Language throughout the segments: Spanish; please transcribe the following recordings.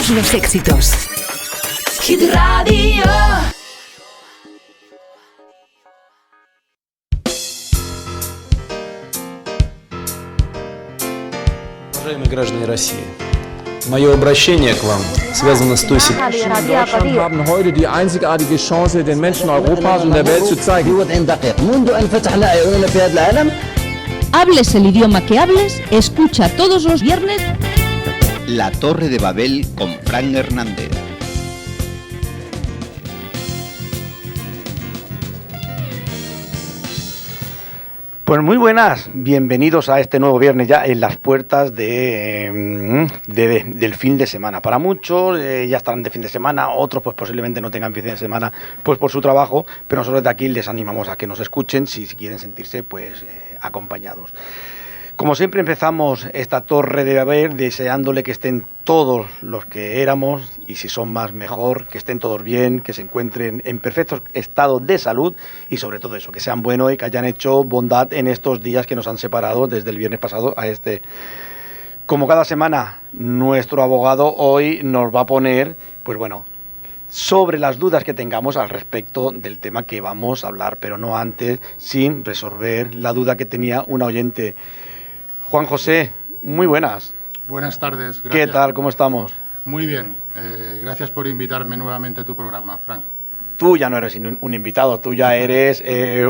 Todos los éxitos. Hit Radio. Уважаемые граждане России, мое обращение к вам связано с той ситуацией. Deutschland haben heute die einzigartige Chance, den Menschen Europas und der Welt zu zeigen. Hables el idioma que hables, escucha todos los viernes La Torre de Babel con Fran Hernández. Pues muy buenas, bienvenidos a este nuevo viernes ya en las puertas del fin de semana. Para muchos ya estarán de fin de semana, otros pues posiblemente no tengan fin de semana pues por su trabajo, pero nosotros de aquí les animamos a que nos escuchen si quieren sentirse pues acompañados. Como siempre empezamos esta Torre de Babel deseándole que estén todos los que éramos, y si son más mejor, que estén todos bien, que se encuentren en perfecto estado de salud y sobre todo eso, que sean buenos y que hayan hecho bondad en estos días que nos han separado desde el viernes pasado a este. Como cada semana, nuestro abogado hoy nos va a poner, pues bueno, sobre las dudas que tengamos al respecto del tema que vamos a hablar, pero no antes sin resolver la duda que tenía una oyente. Juan José, muy buenas. Buenas tardes. Gracias. ¿Qué tal? ¿Cómo estamos? Muy bien. Gracias por invitarme nuevamente a tu programa, Frank. Tú ya no eres un invitado, tú ya eres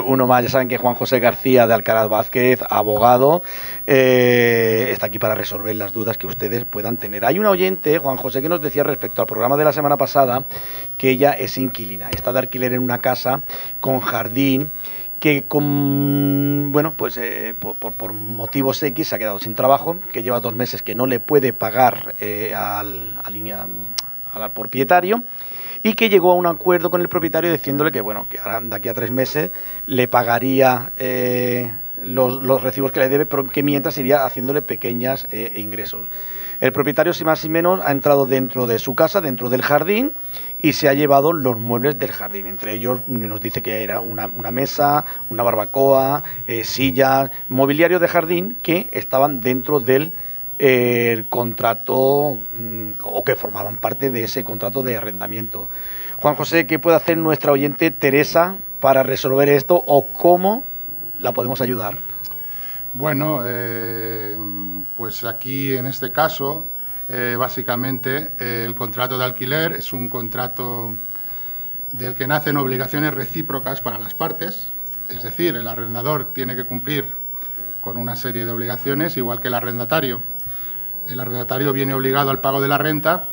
uno más. Ya saben que Juan José García de Alcaraz Vázquez, abogado, está aquí para resolver las dudas que ustedes puedan tener. Hay una oyente, Juan José, que nos decía respecto al programa de la semana pasada que ella es inquilina, está de alquiler en una casa con jardín, que por motivos X se ha quedado sin trabajo, que lleva 2 meses que no le puede pagar al propietario, y que llegó a un acuerdo con el propietario diciéndole que que ahora de aquí a 3 meses le pagaría los recibos que le debe, pero que mientras iría haciéndole pequeños ingresos. El propietario, sin más y menos, ha entrado dentro de su casa, dentro del jardín, y se ha llevado los muebles del jardín. Entre ellos nos dice que era una mesa, una barbacoa, sillas, mobiliario de jardín que estaban dentro del contrato o que formaban parte de ese contrato de arrendamiento. Juan José, ¿qué puede hacer nuestra oyente Teresa para resolver esto o cómo la podemos ayudar? Bueno, pues aquí en este caso, básicamente el contrato de alquiler es un contrato del que nacen obligaciones recíprocas para las partes, es decir, el arrendador tiene que cumplir con una serie de obligaciones, igual que el arrendatario. El arrendatario viene obligado al pago de la renta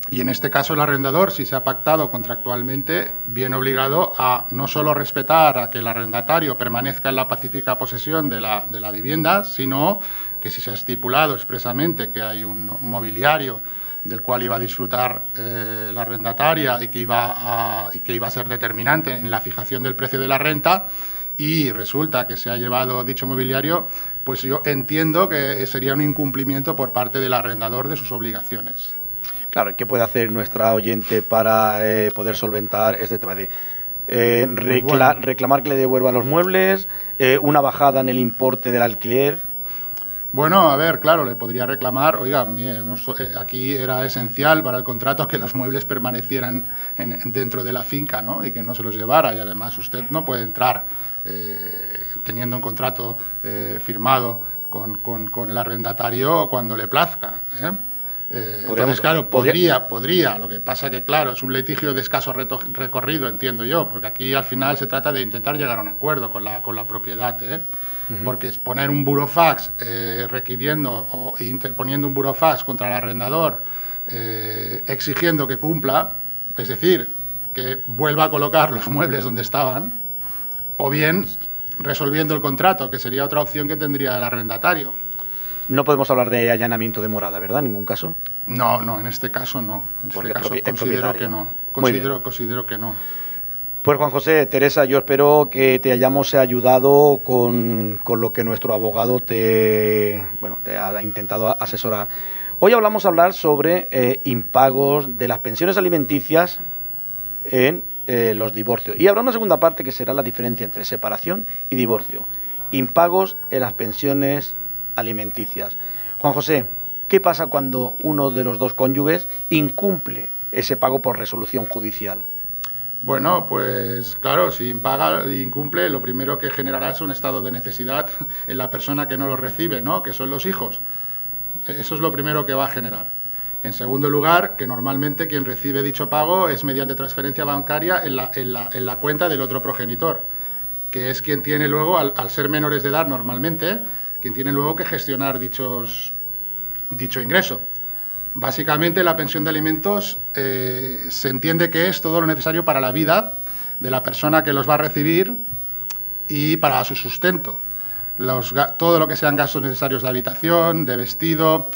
y en este caso el arrendador, si se ha pactado contractualmente, viene obligado a no solo respetar a que el arrendatario permanezca en la pacífica posesión de la vivienda, sino que si se ha estipulado expresamente que hay un mobiliario del cual iba a disfrutar la arrendataria y que iba a ser determinante en la fijación del precio de la renta, y resulta que se ha llevado dicho mobiliario, pues yo entiendo que sería un incumplimiento por parte del arrendador de sus obligaciones. Claro, ¿qué puede hacer nuestra oyente para poder solventar este tema de reclamar que le devuelva los muebles, una bajada en el importe del alquiler? Bueno, a ver, claro, le podría reclamar, oiga, aquí era esencial para el contrato que los muebles permanecieran dentro de la finca, ¿no? Y que no se los llevara, y además usted no puede entrar teniendo un contrato firmado con el arrendatario cuando le plazca, ¿eh? Entonces, claro, podría. Lo que pasa que, claro, es un litigio de escaso recorrido, entiendo yo, porque aquí al final se trata de intentar llegar a un acuerdo con la propiedad, ¿eh? Uh-huh. Porque es poner un burofax requiriendo o interponiendo un burofax contra el arrendador exigiendo que cumpla, es decir, que vuelva a colocar los muebles donde estaban, o bien resolviendo el contrato, que sería otra opción que tendría el arrendatario. No podemos hablar de allanamiento de morada, ¿verdad? En ningún caso. No, en este caso no. En este caso considero que no. Considero que no. Pues Juan José, Teresa, yo espero que te hayamos ayudado con lo que nuestro abogado te ha intentado asesorar. Hoy vamos a hablar sobre impagos de las pensiones alimenticias en los divorcios. Y habrá una segunda parte que será la diferencia entre separación y divorcio. Impagos en las pensiones alimenticias. Juan José, ¿Qué pasa cuando uno de los dos cónyuges incumple ese pago por resolución judicial? Bueno, pues claro, si incumple, lo primero que generará es un estado de necesidad en la persona que no lo recibe, ¿no? Que son los hijos. Eso es lo primero que va a generar. En segundo lugar, que normalmente quien recibe dicho pago es mediante transferencia bancaria en la cuenta del otro progenitor, que es quien tiene luego, al ser menores de edad normalmente, quien tiene luego que gestionar dicho ingreso. Básicamente, la pensión de alimentos se entiende que es todo lo necesario para la vida de la persona que los va a recibir y para su sustento. Todo lo que sean gastos necesarios de habitación, de vestido,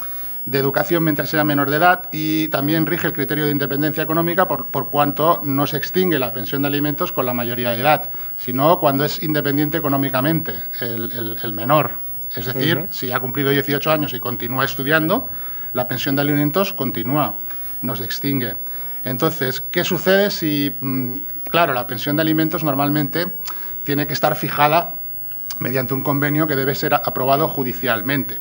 de educación mientras sea menor de edad, y también rige el criterio de independencia económica por cuanto no se extingue la pensión de alimentos con la mayoría de edad, sino cuando es independiente económicamente el menor. Es decir, si ha cumplido 18 años y continúa estudiando, la pensión de alimentos continúa, no se extingue. Entonces, ¿qué sucede si, claro, la pensión de alimentos normalmente tiene que estar fijada mediante un convenio que debe ser aprobado judicialmente,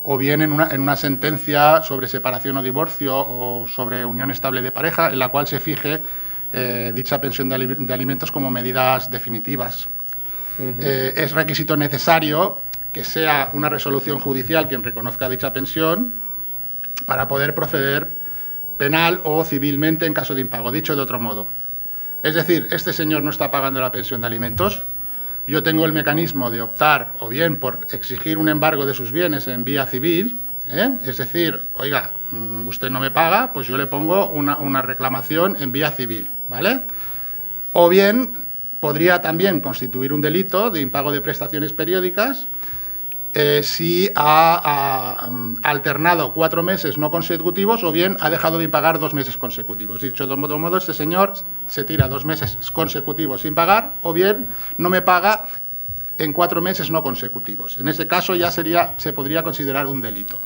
o bien en una sentencia sobre separación o divorcio o sobre unión estable de pareja, en la cual se fije dicha pensión de alimentos como medidas definitivas. Es requisito necesario que sea una resolución judicial quien reconozca dicha pensión para poder proceder penal o civilmente en caso de impago. Dicho de otro modo, es decir, este señor no está pagando la pensión de alimentos, yo tengo el mecanismo de optar o bien por exigir un embargo de sus bienes en vía civil, es decir, oiga, usted no me paga, pues yo le pongo una reclamación en vía civil, ¿vale? O bien podría también constituir un delito de impago de prestaciones periódicas si ha alternado 4 meses no consecutivos o bien ha dejado de impagar 2 meses consecutivos. Dicho de otro modo, este señor se tira 2 meses consecutivos sin pagar o bien no me paga en 4 meses no consecutivos. En ese caso ya se podría considerar un delito.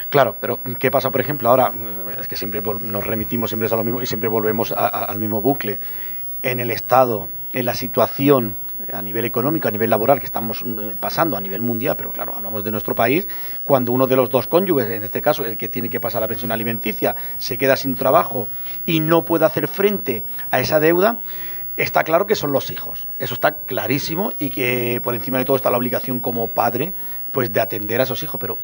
Claro, pero ¿qué pasa, por ejemplo, ahora? Es que siempre nos remitimos siempre a lo mismo y siempre volvemos al mismo bucle. En el Estado, en la situación a nivel económico, a nivel laboral que estamos pasando a nivel mundial, pero claro, hablamos de nuestro país, cuando uno de los dos cónyuges, en este caso el que tiene que pasar la pensión alimenticia, se queda sin trabajo y no puede hacer frente a esa deuda, está claro que son los hijos, eso está clarísimo, y que por encima de todo está la obligación como padre pues de atender a esos hijos. Pero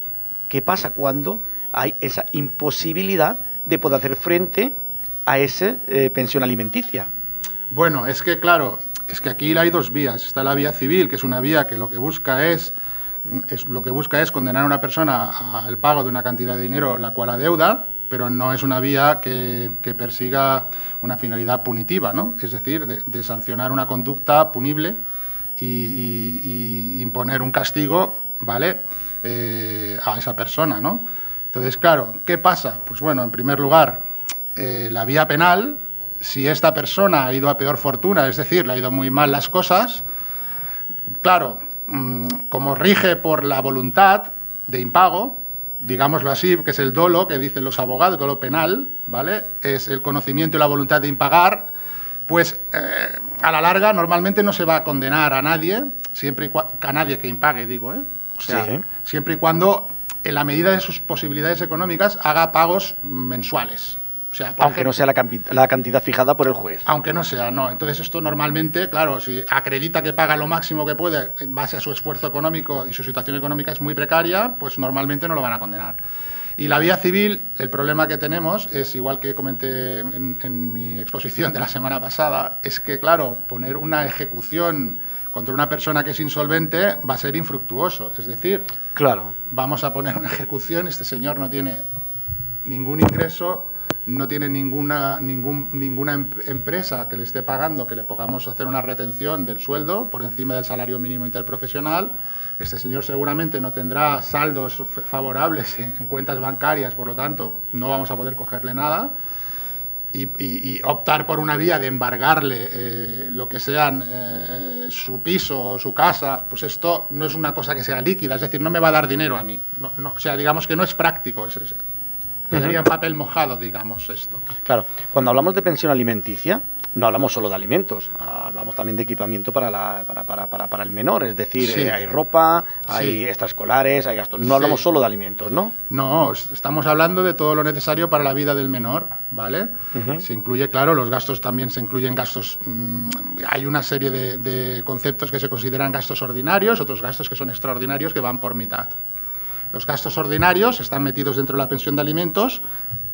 ¿qué pasa cuando hay esa imposibilidad de poder hacer frente a esa pensión alimenticia? Bueno, es que claro, es que aquí hay dos vías. Está la vía civil, que es una vía que lo que busca es condenar a una persona al pago de una cantidad de dinero la cual adeuda, pero no es una vía que persiga una finalidad punitiva, ¿no? Es decir, de sancionar una conducta punible y imponer un castigo, ¿vale?, a esa persona, ¿no? Entonces, claro, ¿qué pasa? Pues bueno, en primer lugar, la vía penal. Si esta persona ha ido a peor fortuna, es decir, le ha ido muy mal las cosas, claro, como rige por la voluntad de impago, digámoslo así, que es el dolo que dicen los abogados, dolo penal, ¿vale? Es el conocimiento y la voluntad de impagar, pues a la larga normalmente no se va a condenar a nadie, a nadie que impague, digo, O sea, sí, siempre y cuando, en la medida de sus posibilidades económicas, haga pagos mensuales. O sea, aunque no sea la cantidad fijada por el juez. Aunque no sea, no. Entonces esto normalmente, claro, si acredita que paga lo máximo que puede en base a su esfuerzo económico y su situación económica es muy precaria, pues normalmente no lo van a condenar. Y la vía civil, el problema que tenemos es, igual que comenté en mi exposición de la semana pasada, es que, claro, poner una ejecución contra una persona que es insolvente va a ser infructuoso. Es decir, claro, vamos a poner una ejecución, este señor no tiene ningún ingreso, no tiene ninguna empresa que le esté pagando, que le podamos hacer una retención del sueldo por encima del salario mínimo interprofesional. Este señor seguramente no tendrá saldos favorables en cuentas bancarias, por lo tanto, no vamos a poder cogerle nada. Y optar por una vía de embargarle lo que sean su piso o su casa, pues esto no es una cosa que sea líquida, es decir, no me va a dar dinero a mí. O sea, digamos que no es práctico. quedaría en papel mojado, digamos, esto. Claro, cuando hablamos de pensión alimenticia, no hablamos solo de alimentos, hablamos también de equipamiento para el menor, es decir, Sí. Hay ropa, hay Sí. extraescolares, hay gastos. No hablamos Sí. solo de alimentos, ¿no? No, estamos hablando de todo lo necesario para la vida del menor, ¿vale? Se incluye, claro, los gastos también se incluyen gastos. Hay una serie de conceptos que se consideran gastos ordinarios, otros gastos que son extraordinarios que van por mitad. Los gastos ordinarios están metidos dentro de la pensión de alimentos.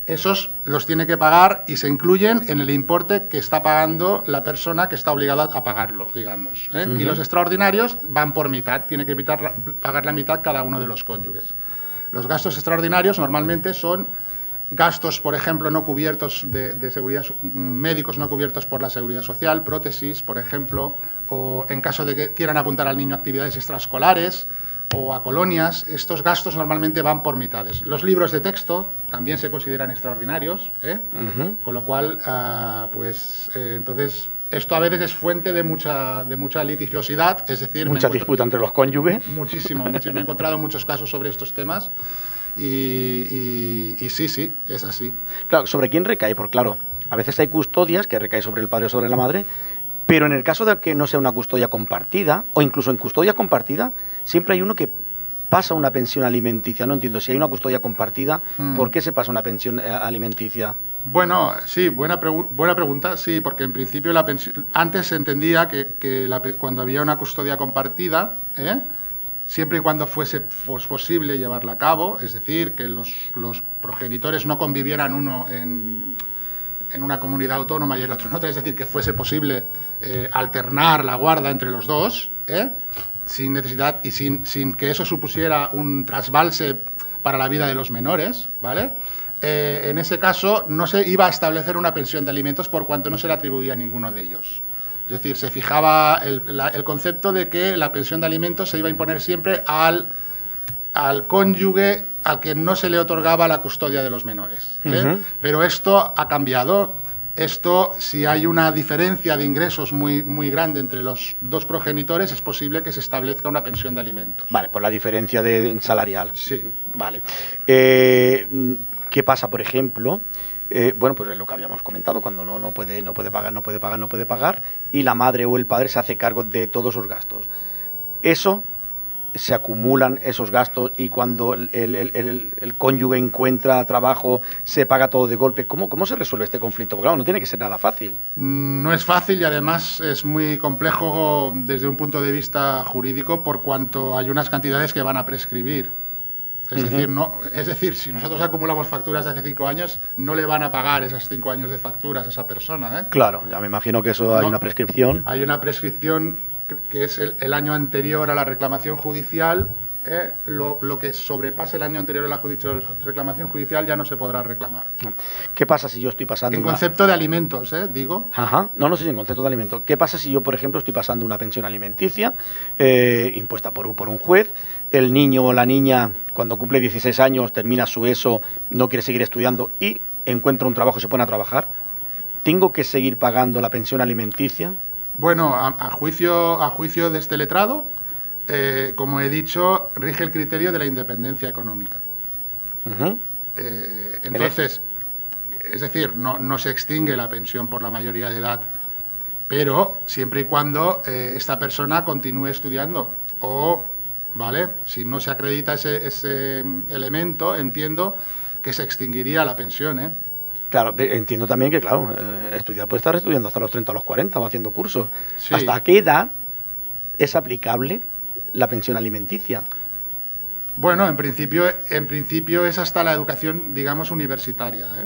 Esos los tiene que pagar y se incluyen en el importe que está pagando la persona que está obligada a pagarlo, digamos, ¿eh? Y los extraordinarios van por mitad, tiene que pagar la mitad cada uno de los cónyuges. Los gastos extraordinarios normalmente son gastos, por ejemplo, no cubiertos de seguridad, médicos no cubiertos por la seguridad social, prótesis, por ejemplo, o en caso de que quieran apuntar al niño a actividades extraescolares o a colonias. Estos gastos normalmente van por mitades. Los libros de texto también se consideran extraordinarios, ¿eh? Con lo cual, entonces, esto a veces es fuente de mucha litigiosidad, es decir... Mucha disputa entre los cónyuges. Muchísimo. Me he encontrado muchos casos sobre estos temas y sí, es así. Claro, ¿sobre quién recae? Porque claro, a veces hay custodias que recae sobre el padre o sobre la madre, pero en el caso de que no sea una custodia compartida, o incluso en custodia compartida, siempre hay uno que pasa una pensión alimenticia. No entiendo, si hay una custodia compartida, ¿por qué se pasa una pensión alimenticia? Bueno, sí, buena pregunta, sí, porque en principio antes se entendía que cuando había una custodia compartida, siempre y cuando fuese posible llevarla a cabo, es decir, que los progenitores no convivieran uno en una comunidad autónoma y el otro en otra, es decir, que fuese posible alternar la guarda entre los dos, sin necesidad y sin que eso supusiera un trasbalse para la vida de los menores, ¿vale? En ese caso no se iba a establecer una pensión de alimentos por cuanto no se le atribuía a ninguno de ellos. Es decir, se fijaba el concepto de que la pensión de alimentos se iba a imponer siempre al cónyuge al que no se le otorgaba la custodia de los menores. Pero esto ha cambiado. Esto, si hay una diferencia de ingresos muy, muy grande entre los dos progenitores, es posible que se establezca una pensión de alimentos. Vale, por la diferencia salarial. Sí. Vale. ¿Qué pasa, por ejemplo? Bueno, pues es lo que habíamos comentado, cuando no puede pagar, y la madre o el padre se hace cargo de todos esos gastos. Eso se acumulan esos gastos y cuando el cónyuge encuentra trabajo se paga todo de golpe. ¿Cómo se resuelve este conflicto? Porque claro, no tiene que ser nada fácil. No es fácil y además es muy complejo desde un punto de vista jurídico por cuanto hay unas cantidades que van a prescribir. Es decir, si nosotros acumulamos facturas de hace 5 años, no le van a pagar esas 5 años de facturas a esa persona, ¿eh? Claro, ya me imagino que eso hay una prescripción. Hay una prescripción que es el año anterior a la reclamación judicial. Lo que sobrepase el año anterior a la reclamación judicial ya no se podrá reclamar. ¿Qué pasa si yo estoy pasando en concepto de alimentos, digo? Ajá, no sé si en concepto de alimentos. ¿Qué pasa si yo, por ejemplo, estoy pasando una pensión alimenticia impuesta por un juez? El niño o la niña, cuando cumple 16 años, termina su ESO, no quiere seguir estudiando y encuentra un trabajo y se pone a trabajar. ¿Tengo que seguir pagando la pensión alimenticia? Bueno, a juicio de este letrado, como he dicho, rige el criterio de la independencia económica. Entonces, es decir, no se extingue la pensión por la mayoría de edad, pero siempre y cuando esta persona continúe estudiando o, ¿vale? Si no se acredita ese elemento, entiendo que se extinguiría la pensión, ¿eh? Claro, entiendo también que, claro, estudiar puede estar estudiando hasta los 30 o los 40 o haciendo cursos. Sí. ¿Hasta qué edad es aplicable la pensión alimenticia? Bueno, en principio es hasta la educación, digamos, universitaria, ¿eh?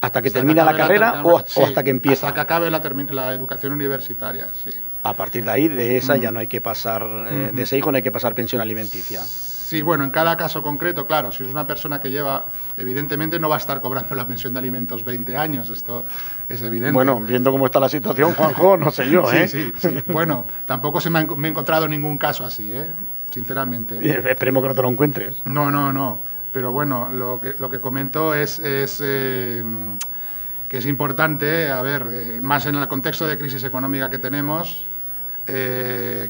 ¿Hasta que termina la carrera o hasta que empieza? Hasta que acabe la educación universitaria, sí. A partir de ahí, de esa ya no hay que pasar, de ese hijo no hay que pasar pensión alimenticia. Sí, bueno, en cada caso concreto, claro, si es una persona que lleva, evidentemente no va a estar cobrando la pensión de alimentos 20 años, esto es evidente. Bueno, viendo cómo está la situación, Juanjo, no sé yo, ¿eh? Sí. Bueno, tampoco me he encontrado ningún caso así, sinceramente. Esperemos que no te lo encuentres. No. Pero bueno, lo que comento es que es importante, más en el contexto de crisis económica que tenemos,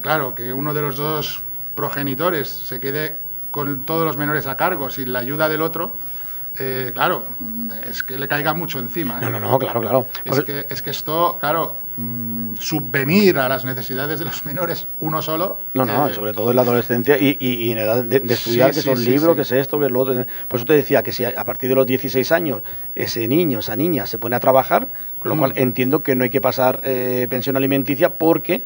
claro, que uno de los dos progenitores se quede con todos los menores a cargo sin la ayuda del otro, claro, es que le caiga mucho encima. No, claro. Es que esto, claro, subvenir a las necesidades de los menores uno solo... sobre todo en la adolescencia y en edad de estudiar, que son libros, que es esto, que es lo otro. Por eso te decía que si a partir de los 16 años ese niño, esa niña se pone a trabajar, con lo cual entiendo que no hay que pasar pensión alimenticia porque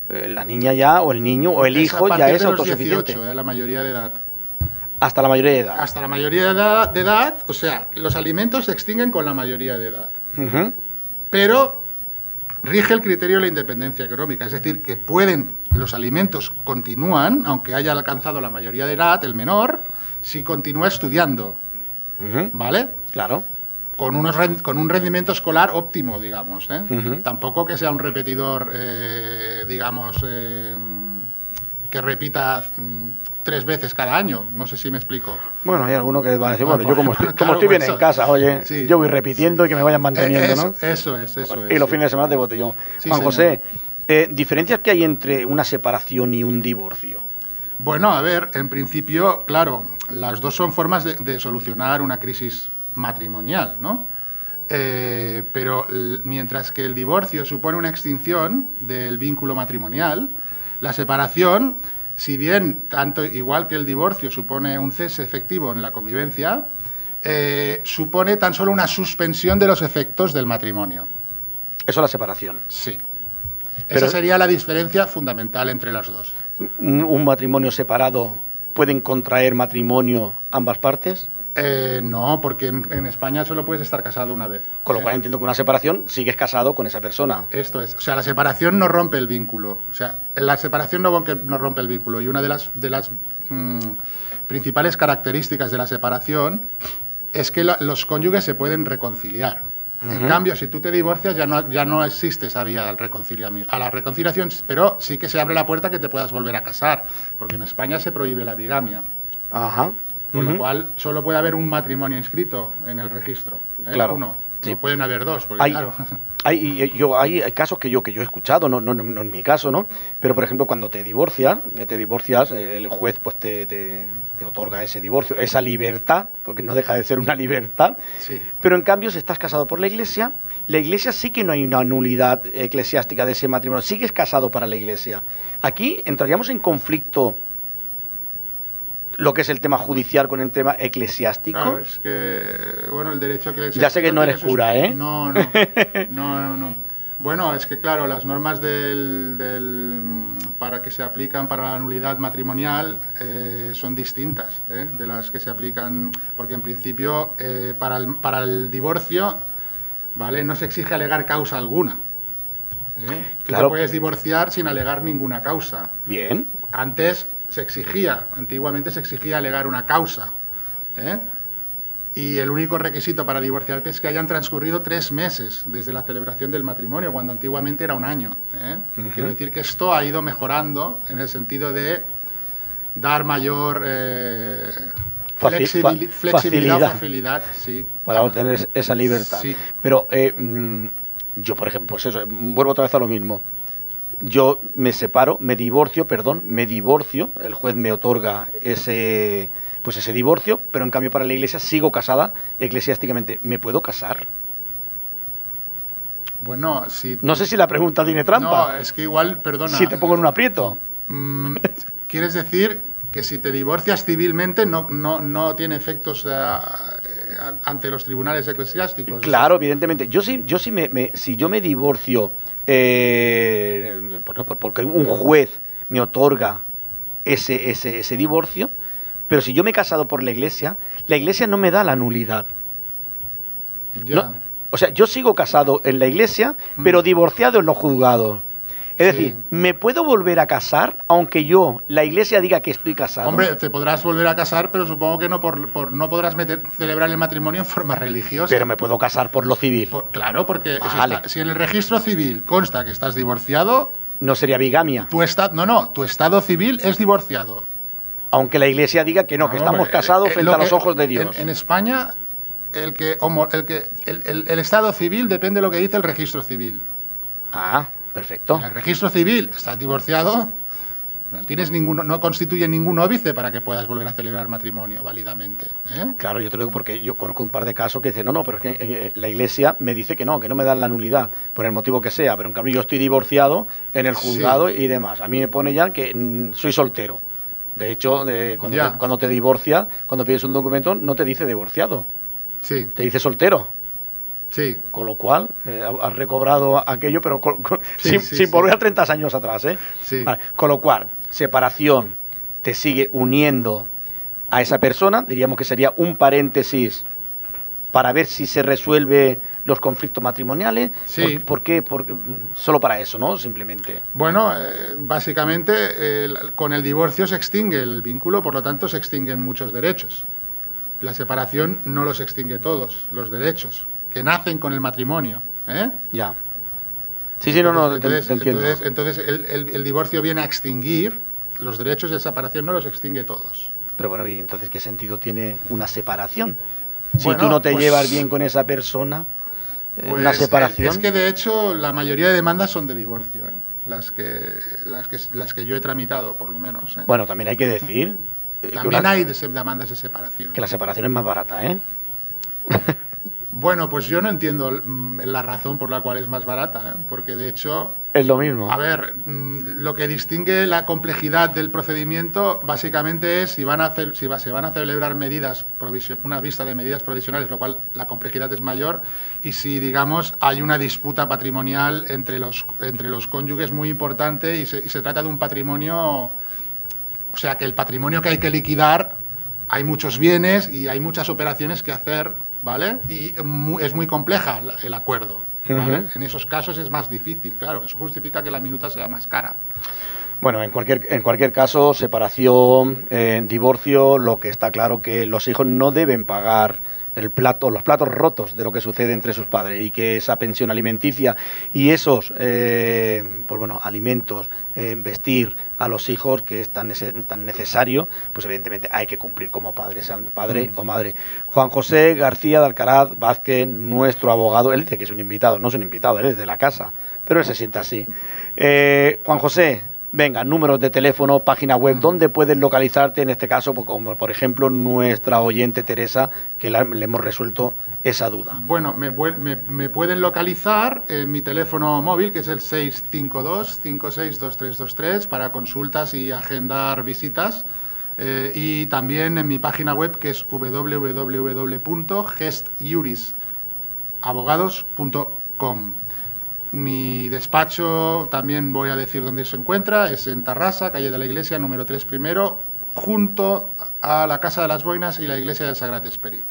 la niña ya, o el niño, o el hijo ya es autosuficiente. 18, la mayoría de edad. Hasta la mayoría de edad. Hasta la mayoría de edad, o sea, los alimentos se extinguen con la mayoría de edad. Pero rige el criterio de la independencia económica, es decir, que los alimentos continúan, aunque haya alcanzado la mayoría de edad, el menor, si continúa estudiando, ¿vale? Claro. Con un rendimiento escolar óptimo, digamos, ¿eh? Tampoco que sea un repetidor, digamos, que repita 3 veces cada año, no sé si me explico. Bueno, hay algunos que van a decir, yo como estoy bien en casa, oye, sí, yo voy repitiendo y que me vayan manteniendo, ¿no? Eso es. Y los fines de semana de botellón. Sí, Juan José, ¿diferencias que hay entre una separación y un divorcio? Bueno, a ver, en principio, claro, las dos son formas de solucionar una crisis matrimonial, ¿no? Pero mientras que el divorcio supone una extinción del vínculo matrimonial, la separación, si bien tanto igual que el divorcio supone un cese efectivo en la convivencia, supone tan solo una suspensión de los efectos del matrimonio. Eso es la separación. Sí. Esa sería la diferencia fundamental entre las dos. ¿Un matrimonio separado pueden contraer matrimonio ambas partes? No, porque en España solo puedes estar casado una vez. Con lo cual entiendo que una separación sigues casado con esa persona. Esto es, o sea, la separación no rompe el vínculo. O sea, la separación no rompe el vínculo. Y una de las principales características de la separación es que los cónyuges se pueden reconciliar. En cambio, si tú te divorcias, ya no existe esa vía a la reconciliación, pero sí que se abre la puerta que te puedas volver a casar, porque en España se prohíbe la bigamia. Ajá. Con lo cual, solo puede haber un matrimonio inscrito en el registro. Claro. Uno. Sí. No pueden haber dos, porque claro... Hay casos que yo he escuchado, no en mi caso, ¿no? Pero, por ejemplo, cuando te divorcias, el juez pues te otorga ese divorcio, esa libertad, porque no deja de ser una libertad. Sí. Pero, en cambio, si estás casado por la Iglesia sí que no hay una nulidad eclesiástica de ese matrimonio. Sigues casado para la Iglesia. Aquí entraríamos en conflicto lo que es el tema judicial con el tema eclesiástico. Claro, es que, bueno, el derecho eclesiástico... Ya sé que no eres cura, ¿eh? No. Bueno, es que, claro, las normas para que se aplican para la nulidad matrimonial son distintas de las que se aplican, porque en principio para el divorcio, ¿vale?, no se exige alegar causa alguna. Claro. Tú te puedes divorciar sin alegar ninguna causa. Bien. Antiguamente se exigía alegar una causa, y el único requisito para divorciarte es que hayan transcurrido 3 meses desde la celebración del matrimonio, cuando antiguamente era 1 año. Quiero decir que esto ha ido mejorando en el sentido de dar mayor flexibilidad o facilidad, sí, para obtener esa libertad. Sí. Pero yo, por ejemplo, pues eso, vuelvo otra vez a lo mismo. Yo me divorcio, el juez me otorga ese divorcio, pero en cambio para la Iglesia sigo casada eclesiásticamente. ¿Me puedo casar? Bueno, si... No sé si la pregunta tiene trampa. No, es que igual, perdona... Si te pongo en un aprieto. ¿Quieres decir que si te divorcias civilmente no tiene efectos ante los tribunales eclesiásticos? Claro, evidentemente. Si yo me divorcio... porque un juez me otorga ese divorcio, pero si yo me he casado por la Iglesia no me da la nulidad. Ya. No, o sea, yo sigo casado en la Iglesia, pero divorciado en los juzgados. Es decir, ¿me puedo volver a casar aunque la Iglesia diga que estoy casado? Hombre, te podrás volver a casar, pero supongo que no podrás celebrar el matrimonio en forma religiosa. Pero me puedo casar por lo civil. Claro, porque vale. si en el registro civil consta que estás divorciado... No sería bigamia. Tu estado civil es divorciado. Aunque la Iglesia diga que no, que estamos casados frente a los ojos de Dios. En España, el estado civil depende de lo que dice el registro civil. Ah, perfecto. En el registro civil estás divorciado, No constituye ningún óbice para que puedas volver a celebrar matrimonio válidamente. Claro, yo te lo digo porque yo conozco un par de casos que dicen, no, pero es que la Iglesia me dice que no me dan la nulidad, por el motivo que sea, pero en cambio yo estoy divorciado en el juzgado y demás. A mí me pone ya que soy soltero. De hecho, cuando te divorcias, cuando pides un documento, no te dice divorciado. Sí. Te dice soltero. Sí. Con lo cual, has recobrado aquello, pero sin volver a 30 años atrás, ¿eh? Sí. Vale. Con lo cual, separación te sigue uniendo a esa persona, diríamos que sería un paréntesis para ver si se resuelve los conflictos matrimoniales. Sí. ¿Por qué? Solo para eso, ¿no? Simplemente. Bueno, básicamente con el divorcio se extingue el vínculo, por lo tanto se extinguen muchos derechos. La separación no los extingue todos, los derechos que nacen con el matrimonio. Ya. Sí, te entiendo. Entonces el divorcio viene a extinguir los derechos de separación, no los extingue todos. Pero bueno, ¿y entonces qué sentido tiene una separación? Si Bueno, tú no te pues, llevas bien con esa persona, una separación... Es que de hecho la mayoría de demandas son de divorcio, las que yo he tramitado, por lo menos. Bueno, también hay que decir... También hay demandas de separación. Que la separación es más barata, ¿eh? Bueno, pues yo no entiendo la razón por la cual es más barata, porque de hecho... Es lo mismo. A ver, lo que distingue la complejidad del procedimiento básicamente es si se van a celebrar una vista de medidas provisionales, lo cual la complejidad es mayor, y si, digamos, hay una disputa patrimonial entre los cónyuges muy importante y se trata de un patrimonio... O sea, que el patrimonio que hay que liquidar, hay muchos bienes y hay muchas operaciones que hacer, ¿vale? Y es muy compleja el acuerdo, ¿vale? Uh-huh. En esos casos es más difícil, claro. Eso justifica que la minuta sea más cara. Bueno, en cualquier caso, separación, divorcio, lo que está claro que los hijos no deben pagar los platos rotos de lo que sucede entre sus padres, y que esa pensión alimenticia y esos alimentos, vestir a los hijos, que es tan necesario, pues evidentemente hay que cumplir como padre o madre. Juan José García de Alcaraz Vázquez, nuestro abogado, él dice que es un invitado, no es un invitado, él es de la casa, pero él se sienta así. Juan José, venga, números de teléfono, página web, ¿dónde puedes localizarte? En este caso, como por ejemplo nuestra oyente Teresa, que le hemos resuelto esa duda. Bueno, me pueden localizar en mi teléfono móvil, que es el 652-562323, para consultas y agendar visitas. Y también en mi página web, que es www.gestjurisabogados.com. Mi despacho, también voy a decir dónde se encuentra, es en Tarrasa, calle de la Iglesia, número 3 primero, junto a la Casa de las Boinas y la Iglesia del Sagrat Esperit.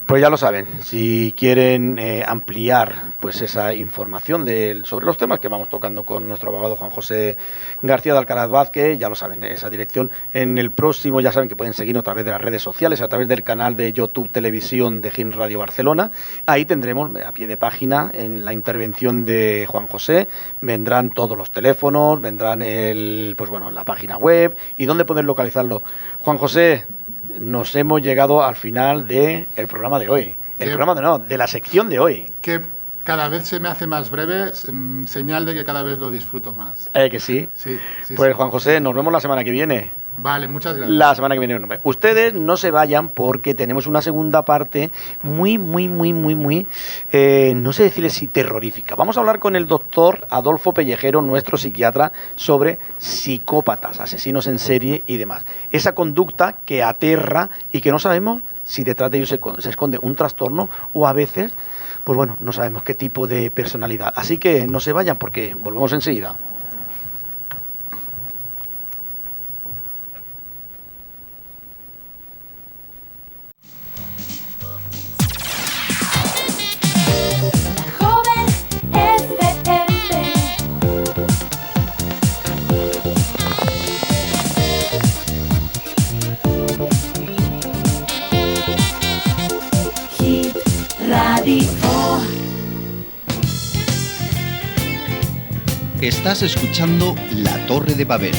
Pues ya lo saben, si quieren ampliar pues esa información sobre los temas que vamos tocando con nuestro abogado Juan José García de Alcaraz Vázquez, ya lo saben, esa dirección. En el próximo, ya saben que pueden seguirnos a través de las redes sociales, a través del canal de YouTube Televisión de GIN Radio Barcelona. Ahí tendremos a pie de página, en la intervención de Juan José, vendrán todos los teléfonos, vendrán la página web y dónde poder localizarlo. Juan José, nos hemos llegado al final del programa de hoy. De la sección de hoy. Que cada vez se me hace más breve, señal de que cada vez lo disfruto más. Que sí. Sí. Pues Juan José, nos vemos la semana que viene. Vale, muchas gracias. La semana que viene. Ustedes no se vayan, porque tenemos una segunda parte muy, no sé decirles si terrorífica. Vamos a hablar con el doctor Adolfo Pellejero, nuestro psiquiatra, sobre psicópatas, asesinos en serie y demás. Esa conducta que aterra y que no sabemos si detrás de ellos se esconde un trastorno, o a veces, pues bueno, no sabemos qué tipo de personalidad. Así que no se vayan, porque volvemos enseguida. Joven FM. Hit Radio. Estás escuchando La Torre de Babel.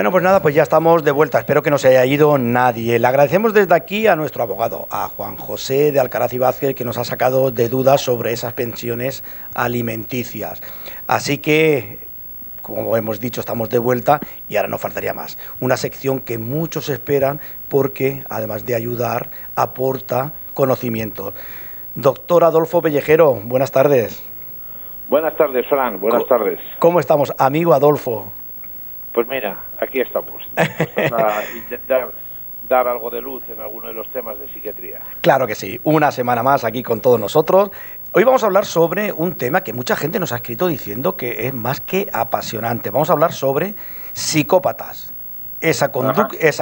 Bueno, pues nada, pues ya estamos de vuelta. Espero que no se haya ido nadie. Le agradecemos desde aquí a nuestro abogado, a Juan José de Alcaraz y Vázquez, que nos ha sacado de dudas sobre esas pensiones alimenticias. Así que, como hemos dicho, estamos de vuelta y ahora no faltaría más. Una sección que muchos esperan porque, además de ayudar, aporta conocimiento. Doctor Adolfo Pellejero, buenas tardes. Buenas tardes, Fran, buenas tardes. ¿Cómo estamos, amigo Adolfo? Pues mira, aquí estamos, dispuestos a intentar dar algo de luz en alguno de los temas de psiquiatría. Claro que sí, una semana más aquí con todos nosotros. Hoy vamos a hablar sobre un tema que mucha gente nos ha escrito diciendo que es más que apasionante. Vamos a hablar sobre psicópatas, esa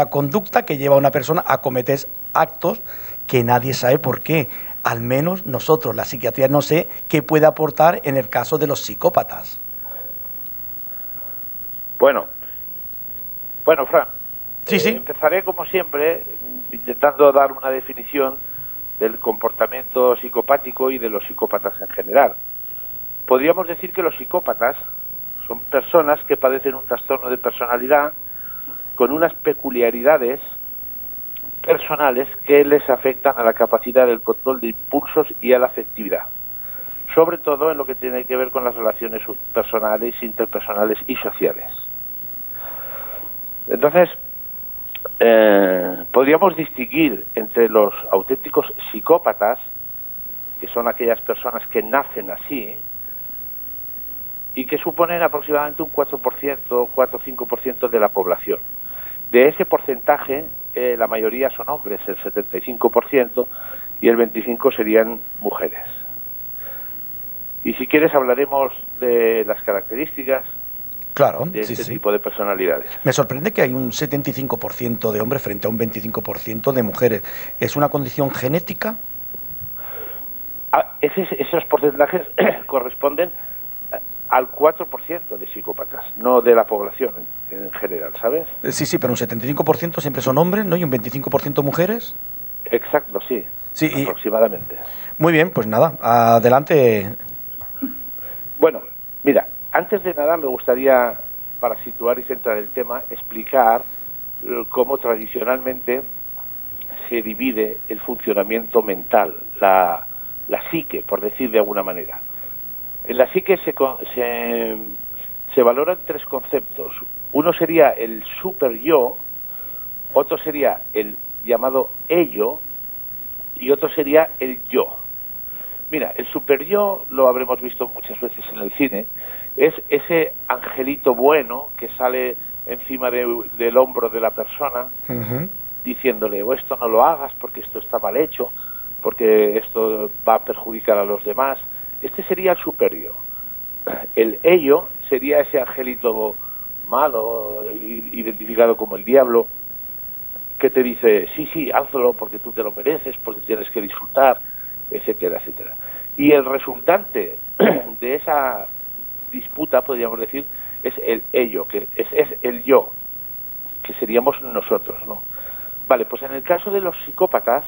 conducta que lleva a una persona a cometer actos que nadie sabe por qué. Al menos nosotros, la psiquiatría, no sé qué puede aportar en el caso de los psicópatas. Bueno, Fran, sí. Empezaré como siempre intentando dar una definición del comportamiento psicopático y de los psicópatas en general. Podríamos decir que los psicópatas son personas que padecen un trastorno de personalidad con unas peculiaridades personales que les afectan a la capacidad del control de impulsos y a la afectividad, sobre todo en lo que tiene que ver con las relaciones personales, interpersonales y sociales. Entonces, podríamos distinguir entre los auténticos psicópatas, que son aquellas personas que nacen así, y que suponen aproximadamente un 4% o 5% de la población. De ese porcentaje, la mayoría son hombres, el 75%, y el 25% serían mujeres. Y si quieres hablaremos de las características de este tipo de personalidades. Me sorprende que hay un 75% de hombres frente a un 25% de mujeres. ¿Es una condición genética? Esos porcentajes corresponden al 4% de psicópatas, no de la población en general, ¿sabes? Sí, pero un 75% siempre son hombres, ¿no? Y un 25% mujeres. Exacto, sí aproximadamente. Muy bien, pues nada, adelante. Bueno, mira, antes de nada me gustaría, para situar y centrar el tema, explicar cómo tradicionalmente se divide el funcionamiento mental, la psique, por decir de alguna manera. En la psique se valoran tres conceptos. Uno sería el super-yo, otro sería el llamado ello y otro sería el yo. Mira, el super-yo lo habremos visto muchas veces en el cine, es ese angelito bueno que sale encima del hombro de la persona, diciéndole, o esto no lo hagas porque esto está mal hecho, porque esto va a perjudicar a los demás. Este sería el super-yo. El ello sería ese angelito malo, identificado como el diablo, que te dice, sí, hazlo porque tú te lo mereces, porque tienes que disfrutar, etcétera, etcétera. Y el resultante de esa disputa, podríamos decir, es el ello, que es el yo, que seríamos nosotros, ¿no? Vale, pues en el caso de los psicópatas,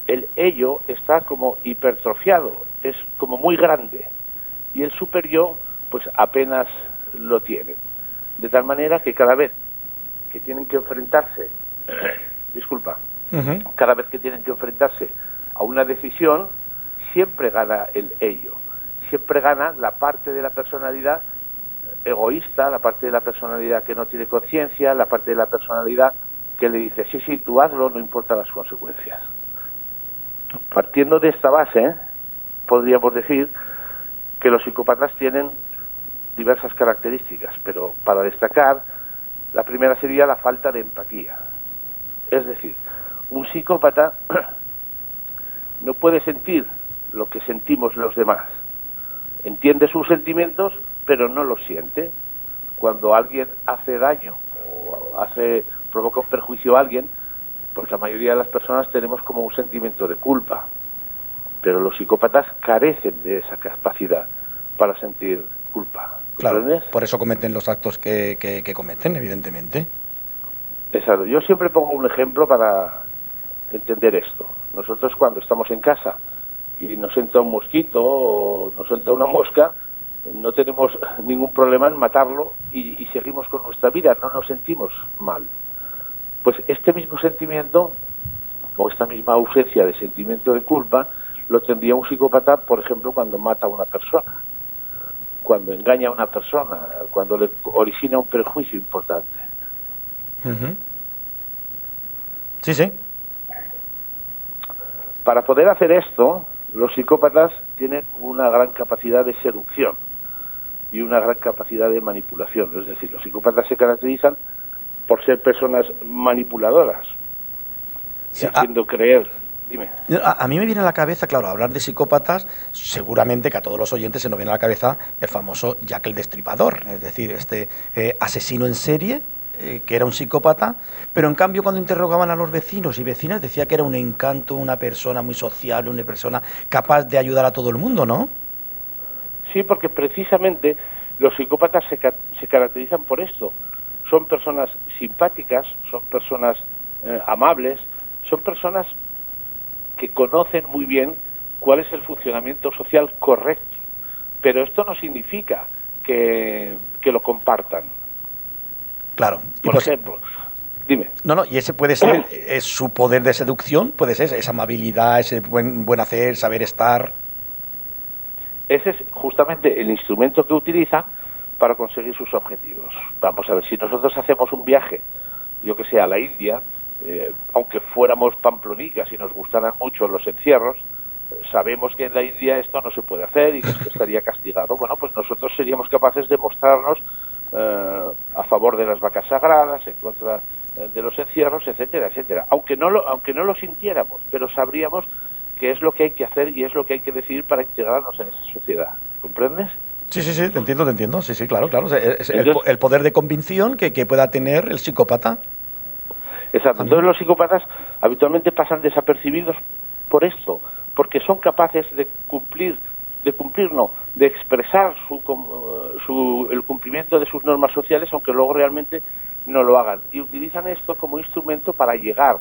el ello está como hipertrofiado, es como muy grande, y el super-yo, pues apenas lo tienen. De tal manera que cada vez que tienen que enfrentarse, cada vez que tienen que enfrentarse a una decisión, siempre gana el ello, siempre gana la parte de la personalidad egoísta, la parte de la personalidad que no tiene conciencia, la parte de la personalidad que le dice, sí, tú hazlo, no importa las consecuencias. Partiendo de esta base, podríamos decir que los psicópatas tienen diversas características, pero para destacar, la primera sería la falta de empatía. Es decir, un psicópata no puede sentir lo que sentimos los demás. Entiende sus sentimientos, pero no los siente. Cuando alguien hace daño o provoca un perjuicio a alguien, pues la mayoría de las personas tenemos como un sentimiento de culpa. Pero los psicópatas carecen de esa capacidad para sentir culpa. Claro, por eso cometen los actos que cometen, evidentemente. Exacto. Yo siempre pongo un ejemplo para entender esto. Nosotros cuando estamos en casa y nos entra un mosquito o nos entra una mosca, no tenemos ningún problema en matarlo y seguimos con nuestra vida, no nos sentimos mal. Pues este mismo sentimiento o esta misma ausencia de sentimiento de culpa lo tendría un psicópata, por ejemplo, cuando mata a una persona, cuando engaña a una persona, cuando le origina un perjuicio importante. Sí, sí. Para poder hacer esto, los psicópatas tienen una gran capacidad de seducción y una gran capacidad de manipulación. Es decir, los psicópatas se caracterizan por ser personas manipuladoras, Sí, haciendo creer. Dime. A mí me viene a la cabeza, claro, hablar de psicópatas, seguramente que a todos los oyentes se nos viene a la cabeza el famoso Jack el Destripador, es decir, este asesino en serie, que era un psicópata, pero en cambio cuando interrogaban a los vecinos y vecinas decía que era un encanto, una persona muy sociable, una persona capaz de ayudar a todo el mundo, ¿no? Sí, porque precisamente los psicópatas se caracterizan por esto. Son personas simpáticas, son personas amables, son personas que conocen muy bien cuál es el funcionamiento social correcto. Pero esto no significa que lo compartan. Claro. Por ejemplo, dime. No, y ese puede ser su poder de seducción, puede ser esa amabilidad, ese buen hacer, saber estar. Ese es justamente el instrumento que utilizan para conseguir sus objetivos. Vamos a ver, si nosotros hacemos un viaje, yo que sé, a la India, aunque fuéramos pamplonicas y nos gustaran mucho los encierros, sabemos que en la India esto no se puede hacer y que esto estaría castigado. Bueno, pues nosotros seríamos capaces de mostrarnos a favor de las vacas sagradas, en contra de los encierros, etcétera, etcétera. Aunque no lo sintiéramos, pero sabríamos que es lo que hay que hacer y es lo que hay que decidir para integrarnos en esa sociedad. ¿Comprendes? Sí, te entiendo. Sí, claro. Es el poder de convicción que pueda tener el psicópata. Exacto. Entonces los psicópatas habitualmente pasan desapercibidos por esto, porque son capaces de expresar el cumplimiento de sus normas sociales, aunque luego realmente no lo hagan. Y utilizan esto como instrumento para llegar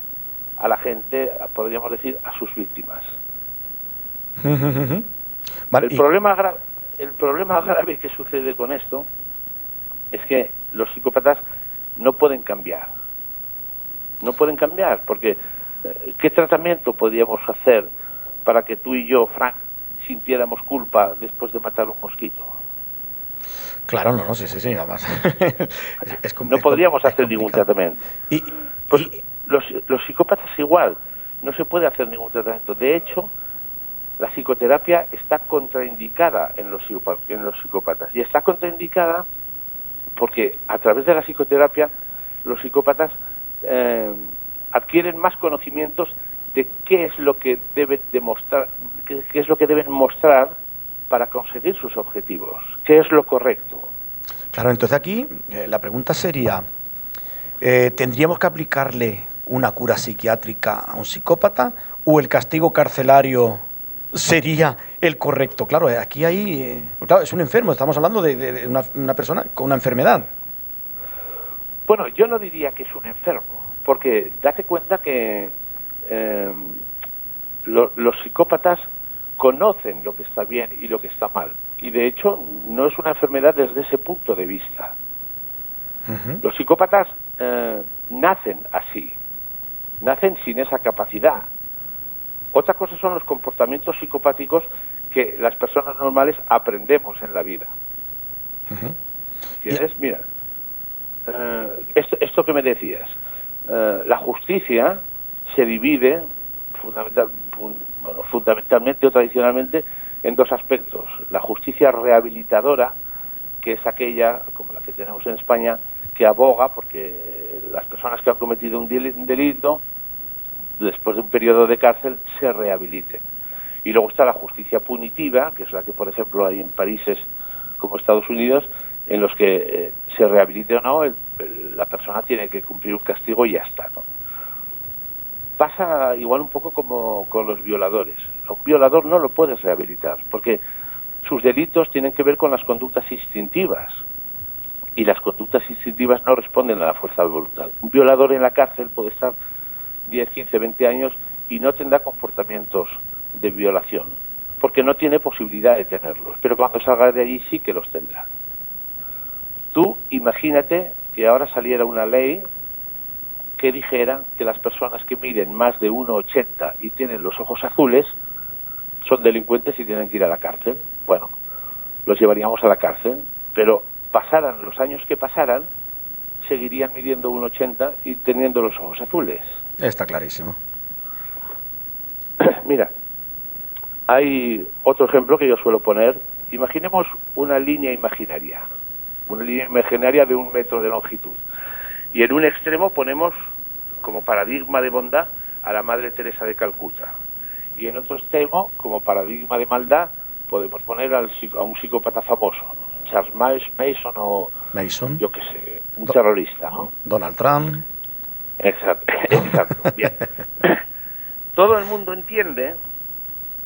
a la gente, podríamos decir, a sus víctimas. Vale, el problema grave que sucede con esto es que los psicópatas no pueden cambiar. No pueden cambiar, porque ¿qué tratamiento podríamos hacer para que tú y yo, Frank, sintiéramos culpa después de matar un mosquito? Claro, sí, nada más. No podríamos hacer ningún tratamiento. Pues los psicópatas igual, no se puede hacer ningún tratamiento. De hecho, la psicoterapia está contraindicada en los psicópatas. Y está contraindicada porque a través de la psicoterapia los psicópatas adquieren más conocimientos de qué es lo que deben demostrar, qué es lo que deben mostrar para conseguir sus objetivos, qué es lo correcto. Claro, entonces aquí la pregunta sería, ¿tendríamos que aplicarle una cura psiquiátrica a un psicópata o el castigo carcelario sería el correcto? Claro, aquí claro, es un enfermo, estamos hablando de una persona con una enfermedad. Bueno, yo no diría que es un enfermo, porque date cuenta que los psicópatas conocen lo que está bien y lo que está mal. Y de hecho no es una enfermedad desde ese punto de vista. Los psicópatas nacen así, nacen sin esa capacidad. Otra cosa son los comportamientos psicopáticos que las personas normales aprendemos en la vida. ¿Entiendes? Mira, esto que me decías, la justicia se divide fundamentalmente o tradicionalmente en dos aspectos. La justicia rehabilitadora, que es aquella, como la que tenemos en España, que aboga porque las personas que han cometido un delito, después de un periodo de cárcel, se rehabiliten. Y luego está la justicia punitiva, que es la que, por ejemplo, hay en países como Estados Unidos, en los que se rehabilite o no, la persona tiene que cumplir un castigo y ya está, ¿no? Pasa igual un poco como con los violadores. A un violador no lo puedes rehabilitar, porque sus delitos tienen que ver con las conductas instintivas, y las conductas instintivas no responden a la fuerza de voluntad. Un violador en la cárcel puede estar 10, 15, 20 años y no tendrá comportamientos de violación, porque no tiene posibilidad de tenerlos, pero cuando salga de allí sí que los tendrá. Tú imagínate que ahora saliera una ley que dijera que las personas que miden más de 1,80 y tienen los ojos azules son delincuentes y tienen que ir a la cárcel. Bueno, los llevaríamos a la cárcel, pero pasaran los años que pasaran, seguirían midiendo 1,80 y teniendo los ojos azules. Está clarísimo. Mira, hay otro ejemplo que yo suelo poner. Imaginemos una línea imaginaria de 1 metro de longitud. Y en un extremo ponemos como paradigma de bondad a la Madre Teresa de Calcuta. Y en otro extremo, como paradigma de maldad, podemos poner a un psicópata famoso, Charles Mason o Mason, yo qué sé, un terrorista, ¿no? Donald Trump. Exacto, bien. Todo el mundo entiende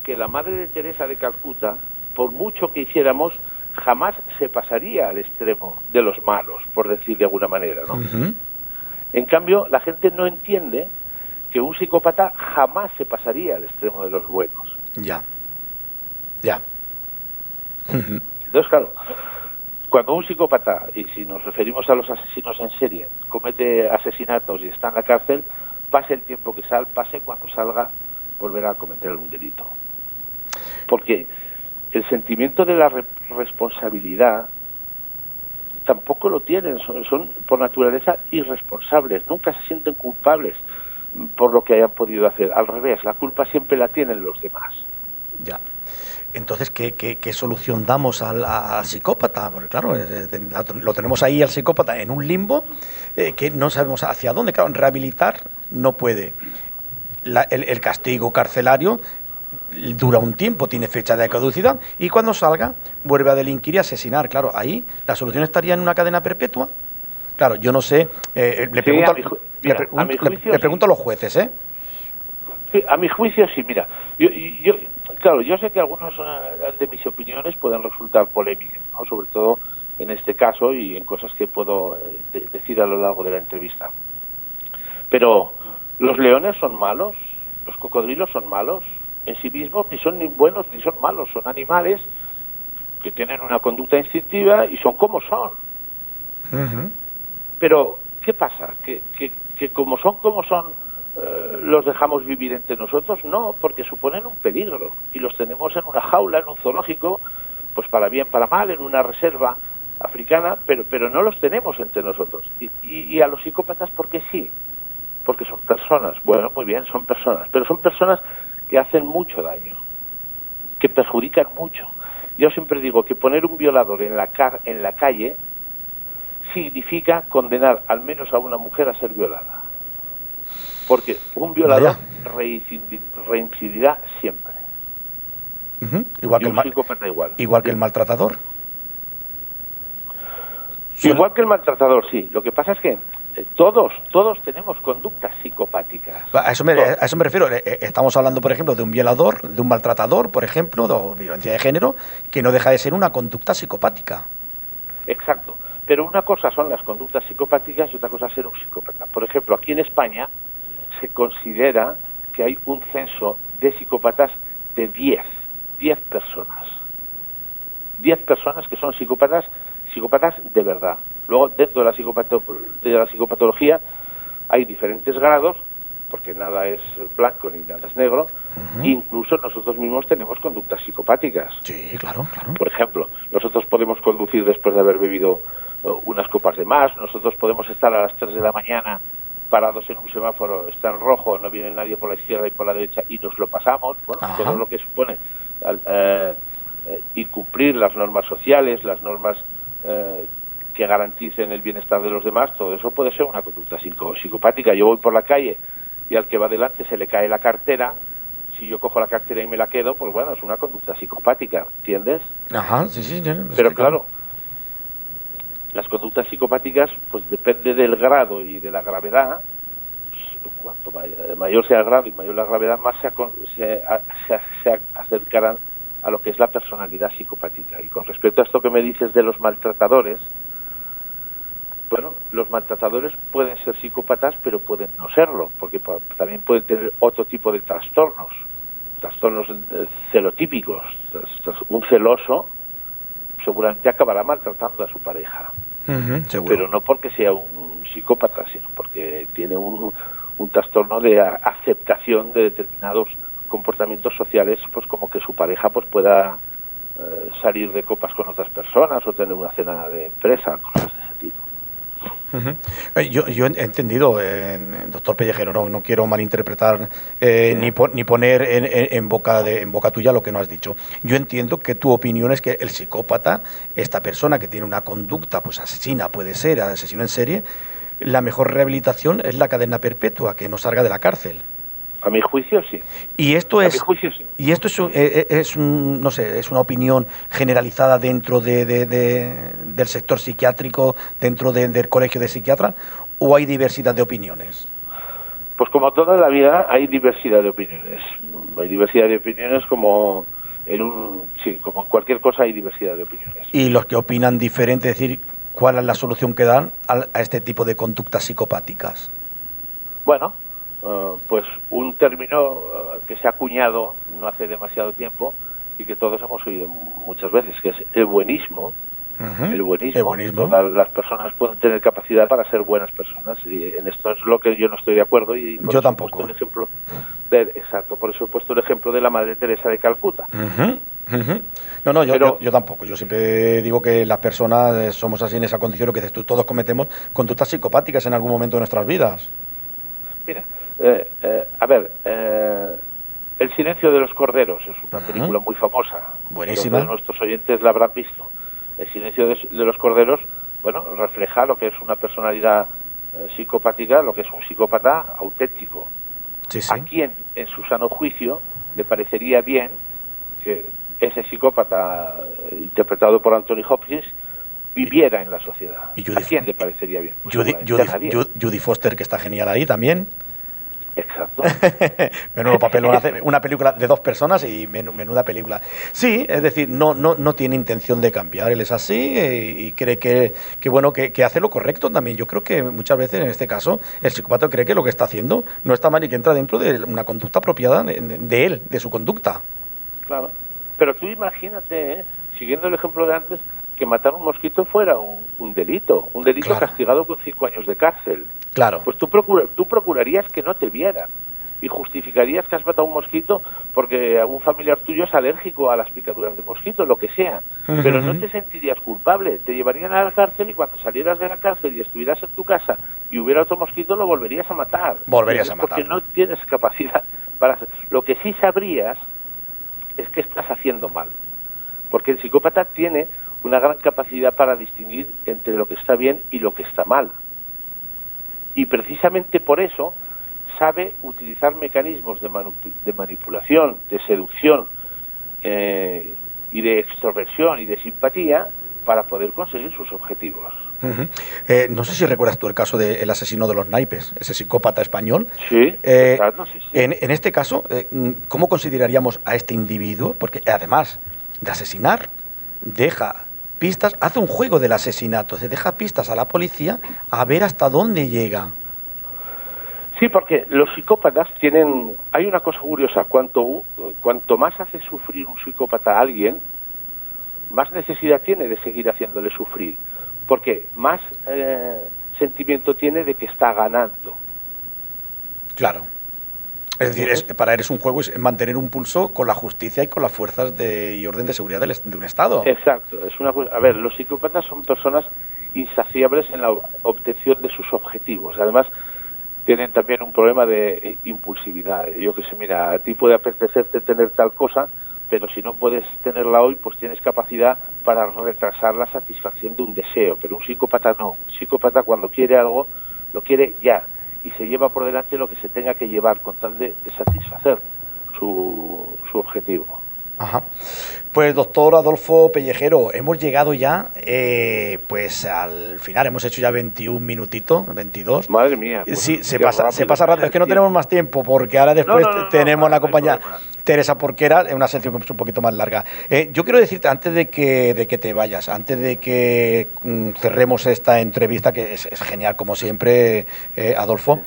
que la Madre de Teresa de Calcuta, por mucho que hiciéramos, jamás se pasaría al extremo de los malos, por decir de alguna manera, ¿no? Uh-huh. En cambio, la gente no entiende que un psicópata jamás se pasaría al extremo de los buenos. Ya. Uh-huh. Entonces, claro, cuando un psicópata, y si nos referimos a los asesinos en serie, comete asesinatos y está en la cárcel, pase el tiempo que pase, cuando salga, volverá a cometer algún delito. Porque el sentimiento de la responsabilidad tampoco lo tienen, son por naturaleza irresponsables, nunca se sienten culpables por lo que hayan podido hacer. Al revés, la culpa siempre la tienen los demás. Ya. Entonces, ¿qué solución damos al psicópata? Porque claro, lo tenemos ahí al psicópata en un limbo que no sabemos hacia dónde. Claro, rehabilitar no puede. El castigo carcelario dura un tiempo, tiene fecha de caducidad, y cuando salga vuelve a delinquir y asesinar. Claro, ahí la solución estaría en una cadena perpetua. Claro, yo no sé, le pregunto a los jueces, ¿eh? Sí, a mi juicio sí, mira, yo sé que algunas de mis opiniones pueden resultar polémicas, ¿no? Sobre todo en este caso y en cosas que puedo decir a lo largo de la entrevista. Pero los leones son malos, los cocodrilos son malos, en sí mismos ni son ni buenos ni son malos, son animales que tienen una conducta instintiva y son como son. Uh-huh. Pero, ¿qué pasa? ¿Que como son los dejamos vivir entre nosotros? No, porque suponen un peligro y los tenemos en una jaula, en un zoológico, pues para bien, para mal, en una reserva africana, pero no los tenemos entre nosotros. Y a los psicópatas, ¿por qué sí? Porque son personas. Bueno, muy bien, son personas, pero son personas que hacen mucho daño, que perjudican mucho. Yo siempre digo que poner un violador en la calle significa condenar al menos a una mujer a ser violada. Porque un violador reincidirá siempre. Uh-huh. Igual que un psicópata igual. Igual que el maltratador. Igual que el maltratador, sí. Lo que pasa es que todos tenemos conductas psicopáticas. A eso me refiero. Estamos hablando, por ejemplo, de un violador, de un maltratador, por ejemplo, de violencia de género, que no deja de ser una conducta psicopática. Exacto. Pero una cosa son las conductas psicopáticas y otra cosa es ser un psicópata. Por ejemplo, aquí en España se considera que hay un censo de psicópatas de 10 personas. 10 personas que son psicópatas de verdad. Luego, dentro de la psicopatología hay diferentes grados, porque nada es blanco ni nada es negro. Uh-huh. Incluso nosotros mismos tenemos conductas psicopáticas. Sí, claro. Por ejemplo, nosotros podemos conducir después de haber bebido unas copas de más, nosotros podemos estar a las 3 de la mañana parados en un semáforo, está en rojo, no viene nadie por la izquierda y por la derecha y nos lo pasamos. Bueno, todo lo que supone incumplir las normas sociales, las normas que garanticen el bienestar de los demás, todo eso puede ser una conducta psicopática. Yo voy por la calle y al que va delante se le cae la cartera, si yo cojo la cartera y me la quedo, pues bueno, es una conducta psicopática, ¿entiendes? Ajá, sí. Pero claro, las conductas psicopáticas, pues depende del grado y de la gravedad. Cuanto mayor sea el grado y mayor la gravedad, más se acercarán a lo que es la personalidad psicopática. Y con respecto a esto que me dices de los maltratadores, bueno, los maltratadores pueden ser psicópatas, pero pueden no serlo, porque también pueden tener otro tipo de trastornos trastornos celotípicos. Un celoso seguramente acabará maltratando a su pareja, Seguro. pero no porque sea un psicópata, sino porque tiene un trastorno de aceptación de determinados comportamientos sociales, pues como que su pareja pues pueda salir de copas con otras personas o tener una cena de empresa, cosas de ese tipo. Yo he entendido, doctor Pellejero, no quiero malinterpretar ni poner en boca tuya lo que no has dicho. Yo entiendo que tu opinión es que el psicópata, esta persona que tiene una conducta pues asesina, puede ser asesino en serie, la mejor rehabilitación es la cadena perpetua, que no salga de la cárcel. A mi juicio sí. Y esto es, A mi juicio sí. y esto no sé, es una opinión generalizada dentro del sector psiquiátrico, dentro del colegio de psiquiatras, ¿o hay diversidad de opiniones? Pues como toda la vida hay diversidad de opiniones. Hay diversidad de opiniones como como en cualquier cosa hay diversidad de opiniones. Y los que opinan diferente, es decir, ¿cuál es la solución que dan a este tipo de conductas psicopáticas? Bueno, pues un término que se ha acuñado no hace demasiado tiempo y que todos hemos oído muchas veces, que es el buenismo. El buenismo. Las personas pueden tener capacidad para ser buenas personas, y en esto es lo que yo no estoy de acuerdo. Y yo tampoco. Exacto, por eso he puesto el ejemplo de la Madre Teresa de Calcuta. No, yo tampoco. Yo siempre digo que las personas somos así en esa condición, lo que dices tú, todos cometemos conductas psicopáticas en algún momento de nuestras vidas. Mira, El silencio de los corderos es una película muy famosa. Buenísima. Todos nuestros oyentes la habrán visto. El silencio de los corderos, bueno, refleja lo que es una personalidad psicopática, lo que es un psicópata auténtico. Sí, sí. ¿A quién, en su sano juicio, le parecería bien que ese psicópata, interpretado por Anthony Hopkins, viviera en la sociedad? ¿A quién le parecería bien? Pues Judy Foster, que está genial ahí también. Exacto. Menudo papel hace, una película de 2 personas y menuda película. Sí, es decir, no tiene intención de cambiar, él es así y cree que hace lo correcto también. Yo creo que muchas veces en este caso el psicópata cree que lo que está haciendo no está mal y que entra dentro de una conducta apropiada de él, de su conducta. Claro, pero tú imagínate, siguiendo el ejemplo de antes, que matar un mosquito fuera un delito, claro, castigado con 5 años de cárcel. Claro. Pues tú procurarías que no te vieran y justificarías que has matado un mosquito porque algún familiar tuyo es alérgico a las picaduras de mosquito, lo que sea. Pero no te sentirías culpable, te llevarían a la cárcel y cuando salieras de la cárcel y estuvieras en tu casa y hubiera otro mosquito, lo volverías a matar. Porque no tienes capacidad para hacer. Lo que sí sabrías es que estás haciendo mal, porque el psicópata tiene una gran capacidad para distinguir entre lo que está bien y lo que está mal. Y precisamente por eso sabe utilizar mecanismos de manipulación, de seducción y de extroversión y de simpatía para poder conseguir sus objetivos. No sé si recuerdas tú el caso del asesino de los naipes, ese psicópata español. Sí, exacto, sí. En este caso, ¿cómo consideraríamos a este individuo? Porque además de asesinar, deja pistas, hace un juego del asesinato, se deja pistas a la policía a ver hasta dónde llega. Sí, porque los psicópatas hay una cosa curiosa, cuanto más hace sufrir un psicópata a alguien, más necesidad tiene de seguir haciéndole sufrir, porque más sentimiento tiene de que está ganando. Claro. Es decir, para él es un juego, es mantener un pulso con la justicia y con las fuerzas y orden de seguridad de un Estado. Exacto. Los psicópatas son personas insaciables en la obtención de sus objetivos. Además, tienen también un problema de impulsividad. Yo que sé, mira, a ti puede apetecerte tener tal cosa, pero si no puedes tenerla hoy, pues tienes capacidad para retrasar la satisfacción de un deseo. Pero un psicópata no. Un psicópata cuando quiere algo, lo quiere ya. Y se lleva por delante lo que se tenga que llevar con tal de satisfacer su objetivo. Ajá. Pues doctor Adolfo Pellejero, hemos llegado ya pues al final, hemos hecho ya 21 minutitos, 22. Madre mía. Pues sí, se pasa rápido, es que no tenemos más tiempo porque ahora después tenemos la compañera Teresa Porquera, es una sección que es un poquito más larga. Yo quiero decirte, antes de que te vayas, antes de que cerremos esta entrevista, que es genial como siempre, Adolfo,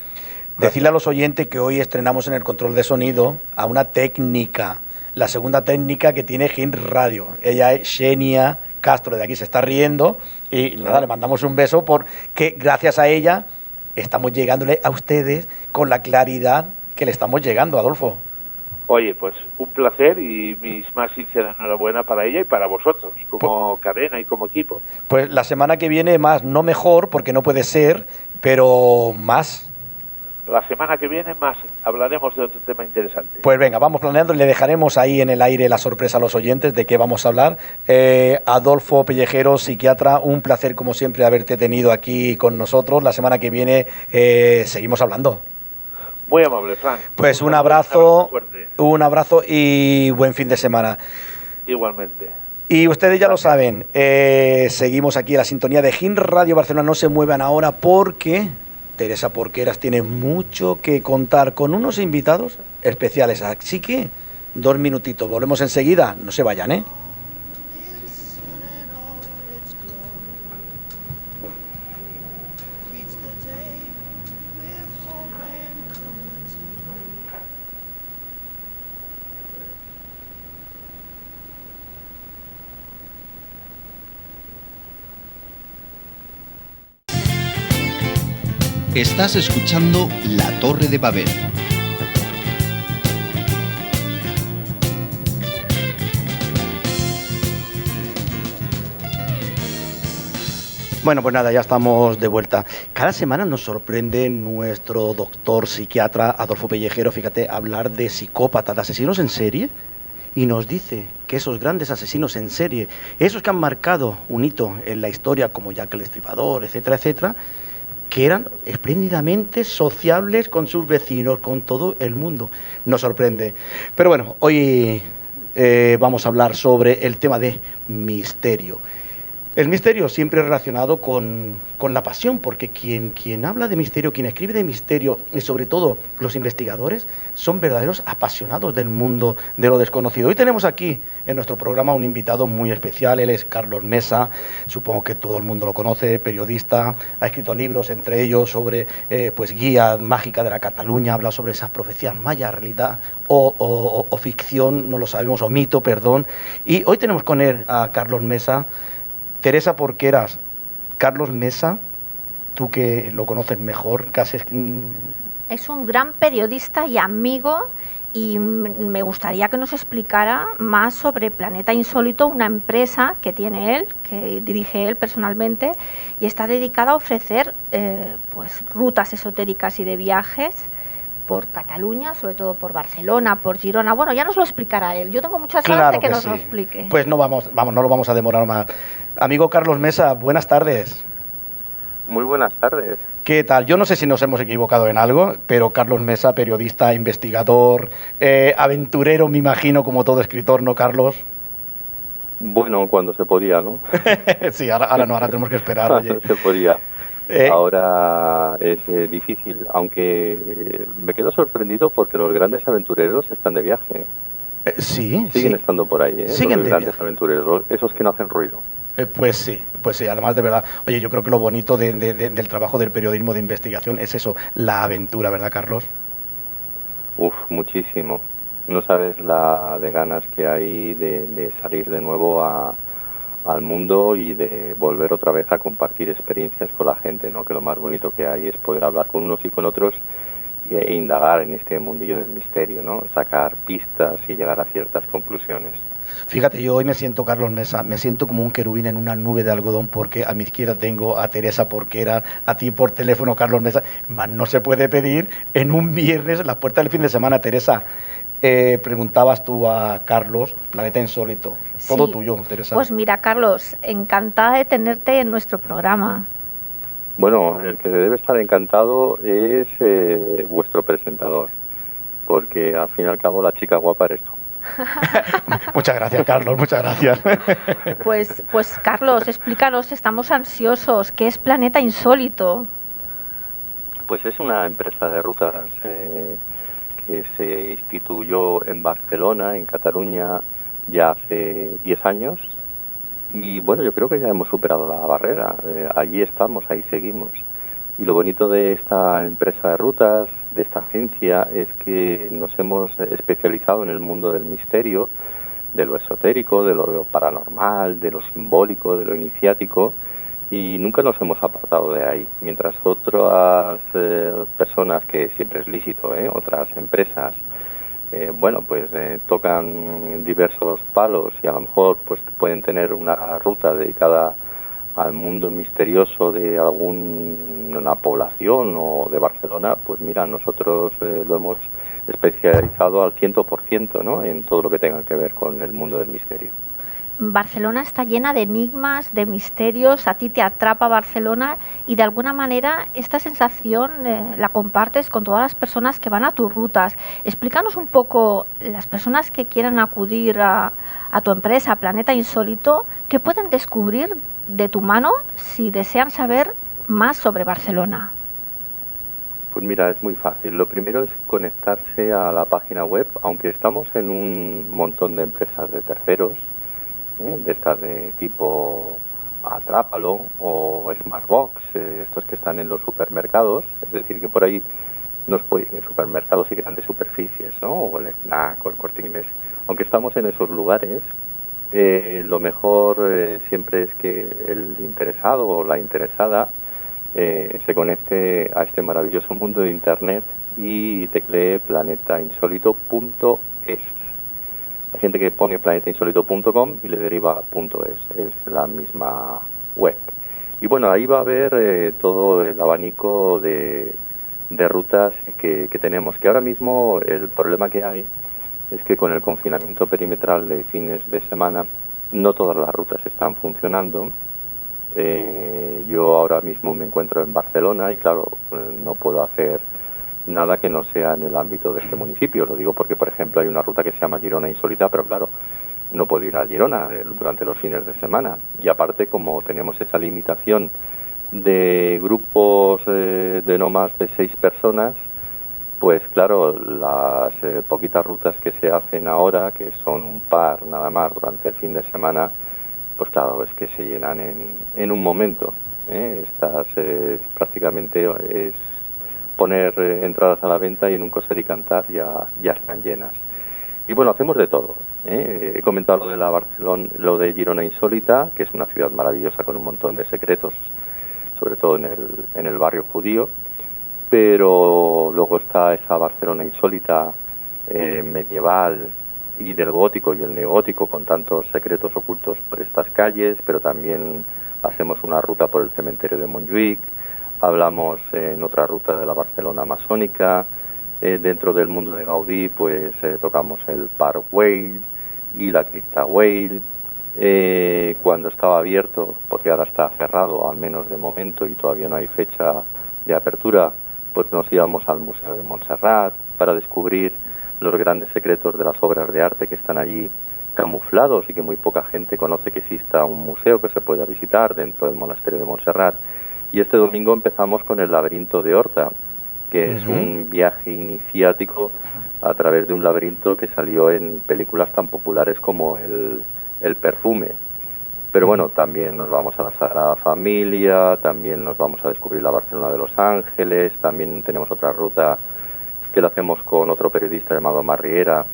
Decirle a los oyentes que hoy estrenamos en el control de sonido a una técnica, la segunda técnica que tiene Gin Radio. Ella es Xenia Castro, de aquí se está riendo y nada, le mandamos un beso porque gracias a ella estamos llegándole a ustedes con la claridad que le estamos llegando, Adolfo. Oye, pues un placer y mis más sinceras enhorabuena para ella y para vosotros, como cadena y como equipo. Pues la semana que viene más, no mejor, porque no puede ser, pero más. La semana que viene más hablaremos de otro tema interesante. Pues venga, vamos planeando y le dejaremos ahí en el aire la sorpresa a los oyentes de qué vamos a hablar. Adolfo Pellejero, psiquiatra, un placer como siempre haberte tenido aquí con nosotros. La semana que viene seguimos hablando. Muy amable, Frank. Pues un abrazo y buen fin de semana. Igualmente. Y ustedes ya lo saben, seguimos aquí en la sintonía de Gin Radio Barcelona. No se muevan ahora porque Teresa Porqueras tiene mucho que contar con unos invitados especiales. Así que 2 minutitos, volvemos enseguida. No se vayan, ¿eh? Estás escuchando La Torre de Babel. Bueno, pues nada, ya estamos de vuelta. Cada semana nos sorprende nuestro doctor psiquiatra Adolfo Pellejero, fíjate, hablar de psicópatas, de asesinos en serie, y nos dice que esos grandes asesinos en serie, esos que han marcado un hito en la historia, como Jack el Destripador, etcétera, etcétera, que eran espléndidamente sociables con sus vecinos, con todo el mundo. Nos sorprende. Pero bueno, hoy vamos a hablar sobre el tema de misterio. El misterio siempre relacionado con la pasión, porque quien habla de misterio, quien escribe de misterio, y sobre todo los investigadores, son verdaderos apasionados del mundo de lo desconocido. Hoy tenemos aquí en nuestro programa un invitado muy especial. Él es Carlos Mesa, supongo que todo el mundo lo conoce, periodista, ha escrito libros, entre ellos sobre pues Guía Mágica de la Cataluña, habla sobre esas profecías mayas, realidad o ficción, no lo sabemos, o mito, perdón. Y hoy tenemos con él a Carlos Mesa. Teresa Porqueras, Carlos Mesa, tú que lo conoces mejor, casi... Es un gran periodista y amigo, y me gustaría que nos explicara más sobre Planeta Insólito, una empresa que tiene él, que dirige él personalmente, y está dedicada a ofrecer pues rutas esotéricas y de viajes por Cataluña, sobre todo por Barcelona, por Girona. Bueno, ya nos lo explicará él. Yo tengo muchas ganas de que nos lo explique. Pues no lo vamos a demorar más. Amigo Carlos Mesa, buenas tardes. Muy buenas tardes. ¿Qué tal? Yo no sé si nos hemos equivocado en algo, pero Carlos Mesa, periodista, investigador, aventurero, me imagino, como todo escritor, ¿no, Carlos? Bueno, cuando se podía, ¿no? Sí, ahora no, ahora tenemos que esperar. Oye. Se podía. Ahora es difícil, aunque me quedo sorprendido porque los grandes aventureros están de viaje. Siguen estando por ahí, Siguen los grandes aventureros, esos que no hacen ruido. Pues sí, además de verdad. Oye, yo creo que lo bonito del trabajo del periodismo de investigación es eso, la aventura, ¿verdad, Carlos? Uf, muchísimo. No sabes la de ganas que hay de salir de nuevo al mundo y de volver otra vez a compartir experiencias con la gente, ¿no? Que lo más bonito que hay es poder hablar con unos y con otros e indagar en este mundillo del misterio, ¿no? Sacar pistas y llegar a ciertas conclusiones. Fíjate, yo hoy me siento, Carlos Mesa, me siento como un querubín en una nube de algodón, porque a mi izquierda tengo a Teresa Porqueras, a ti por teléfono, Carlos Mesa. Más no se puede pedir en un viernes, en las puertas del fin de semana. Teresa, preguntabas tú a Carlos, Planeta Insólito. Todo tuyo, Teresa. Pues mira, Carlos, encantada de tenerte en nuestro programa. Bueno, el que debe estar encantado es vuestro presentador, porque al fin y al cabo la chica guapa eres tú. Muchas gracias, Carlos, muchas gracias. Pues Carlos, explícanos, estamos ansiosos. ¿Qué es Planeta Insólito? Pues es una empresa de rutas que se instituyó en Barcelona, en Cataluña, ya hace 10 años. Y bueno, yo creo que ya hemos superado la barrera. Allí estamos, ahí seguimos. Y lo bonito de esta empresa de rutas de esta agencia es que nos hemos especializado en el mundo del misterio, de lo esotérico, de lo paranormal, de lo simbólico, de lo iniciático, y nunca nos hemos apartado de ahí. Mientras otras personas, que siempre es lícito, otras empresas, tocan diversos palos y a lo mejor pues pueden tener una ruta dedicada al mundo misterioso de alguna población o de Barcelona, pues mira, nosotros lo hemos especializado al 100%, ¿no?, en todo lo que tenga que ver con el mundo del misterio. Barcelona está llena de enigmas, de misterios, a ti te atrapa Barcelona y de alguna manera esta sensación la compartes con todas las personas que van a tus rutas. Explícanos un poco, las personas que quieran acudir a tu empresa, Planeta Insólito, ¿qué pueden descubrir de tu mano si desean saber más sobre Barcelona? Pues mira, es muy fácil. Lo primero es conectarse a la página web, aunque estamos en un montón de empresas de terceros, de estas de tipo Atrápalo o Smartbox, estos que están en los supermercados, es decir, que por ahí nos pueden, en supermercados y grandes superficies, ¿no?, o el Snack o el Corte Inglés. Aunque estamos en esos lugares, lo mejor siempre es que el interesado o la interesada se conecte a este maravilloso mundo de Internet y teclee planetainsólito.es. Hay gente que pone planetainsólito.com y le deriva a .es, es la misma web. Y bueno, ahí va a haber todo el abanico de rutas que tenemos, que ahora mismo el problema que hay es que con el confinamiento perimetral de fines de semana no todas las rutas están funcionando. Yo ahora mismo me encuentro en Barcelona y claro, no puedo hacer nada que no sea en el ámbito de este municipio. Lo digo porque, por ejemplo, hay una ruta que se llama Girona Insólita, pero claro, no puedo ir a Girona durante los fines de semana. Y aparte, como tenemos esa limitación de grupos de no más de 6 personas, pues claro, las poquitas rutas que se hacen ahora, que son un par nada más durante el fin de semana, pues claro, es que se llenan en un momento. Estas prácticamente es poner entradas a la venta y en un coser y cantar ya están llenas. Y bueno, hacemos de todo. He comentado lo de lo de Girona Insólita, que es una ciudad maravillosa con un montón de secretos, sobre todo en el barrio judío, pero luego está esa Barcelona insólita medieval y del gótico y el neogótico, con tantos secretos ocultos por estas calles, pero también hacemos una ruta por el cementerio de Montjuïc, hablamos en otra ruta de la Barcelona masónica, dentro del mundo de Gaudí pues tocamos el Parc Güell y la Cripta Güell. Cuando estaba abierto, porque ahora está cerrado, al menos de momento, y todavía no hay fecha de apertura, pues nos íbamos al Museo de Montserrat para descubrir los grandes secretos de las obras de arte que están allí camuflados y que muy poca gente conoce que exista un museo que se pueda visitar dentro del monasterio de Montserrat. Y este domingo empezamos con el laberinto de Horta, que es un viaje iniciático a través de un laberinto que salió en películas tan populares como El Perfume. Pero bueno, también nos vamos a la Sagrada Familia, también nos vamos a descubrir la Barcelona de Los Ángeles, también tenemos otra ruta que la hacemos con otro periodista llamado Marriera,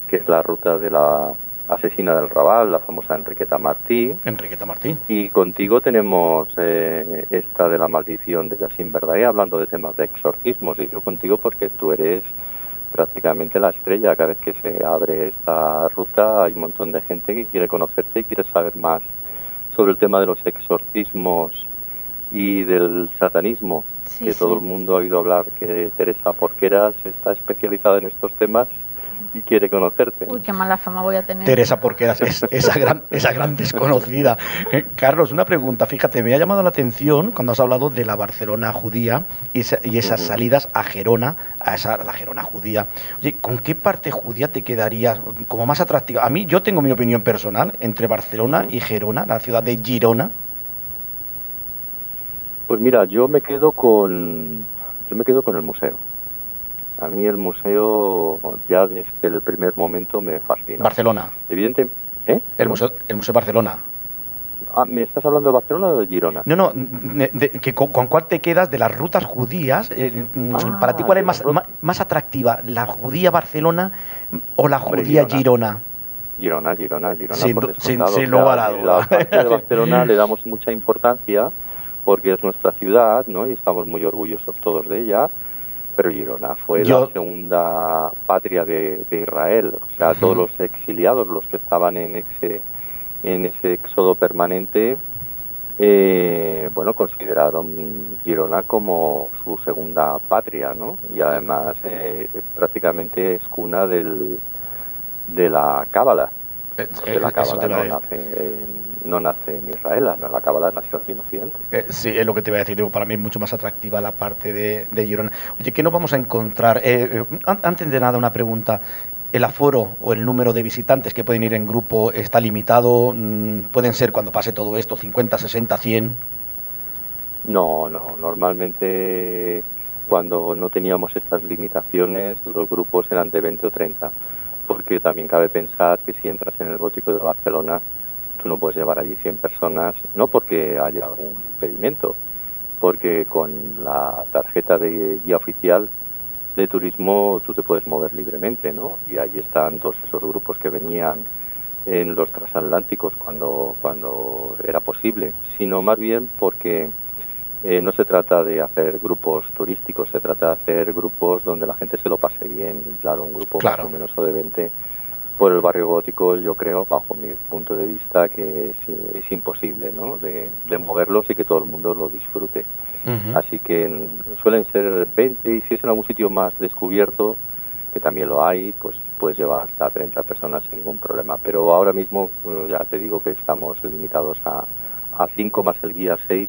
que es la ruta de la asesina del Raval, la famosa Enriqueta Martí. Enriqueta Martí. Y contigo tenemos esta de la maldición de Jacint Verdaguer, hablando de temas de exorcismos, y yo contigo porque tú eres prácticamente la estrella. Cada vez que se abre esta ruta hay un montón de gente que quiere conocerte y quiere saber más sobre el tema de los exorcismos y del satanismo, sí, que todo el mundo ha oído hablar que Teresa Porqueras está especializada en estos temas y quiere conocerte. Uy, qué mala fama voy a tener. Teresa Porqueras es esa gran desconocida. Carlos, una pregunta, fíjate, me ha llamado la atención cuando has hablado de la Barcelona judía y esas salidas a Gerona, la Gerona judía. Oye, ¿con qué parte judía te quedarías como más atractiva? A mí, yo tengo mi opinión personal entre Barcelona y Gerona, la ciudad de Girona. Pues mira, yo me quedo con el museo. A mí el museo ya desde el primer momento me fascina. Barcelona. Evidente, El museo Barcelona. ¿Me estás hablando de Barcelona o de Girona? No, ¿con cuál te quedas de las rutas judías? Para ti, ¿cuál es más atractiva? ¿La judía Barcelona o la judía Girona? Girona, sin lugar a duda. La parte de Barcelona le damos mucha importancia porque es nuestra ciudad, ¿no? Y estamos muy orgullosos todos de ella. Pero Girona fue la segunda patria de Israel. O sea, todos los exiliados, los que estaban en ese éxodo permanente, consideraron Girona como su segunda patria, ¿no? Y además prácticamente es cuna de la Cábala. La Cábala no nace en Israel, la Cábala nació aquí en Occidente. Sí, es lo que te iba a decir. Digo, para mí es mucho más atractiva la parte de Girona. Oye, ¿qué nos vamos a encontrar? Antes de nada, una pregunta. ¿El aforo o el número de visitantes que pueden ir en grupo está limitado? ¿Pueden ser, cuando pase todo esto, 50, 60, 100? No, normalmente cuando no teníamos estas limitaciones los grupos eran de 20 o 30, porque también cabe pensar que si entras en el Gótico de Barcelona tú no puedes llevar allí 100 personas, no porque haya algún impedimento, porque con la tarjeta de guía oficial de turismo tú te puedes mover libremente, ¿no? Y ahí están todos esos grupos que venían en los transatlánticos cuando era posible, sino más bien porque no se trata de hacer grupos turísticos, se trata de hacer grupos donde la gente se lo pase bien. Y claro, un grupo más o menos de 20 por el barrio gótico, yo creo, bajo mi punto de vista, que es imposible, ¿no? De moverlos y que todo el mundo lo disfrute. Así que suelen ser 20, y si es en algún sitio más descubierto, que también lo hay, pues puedes llevar hasta 30 personas sin ningún problema. Pero ahora mismo, ya te digo que estamos limitados a 5 más el guía 6,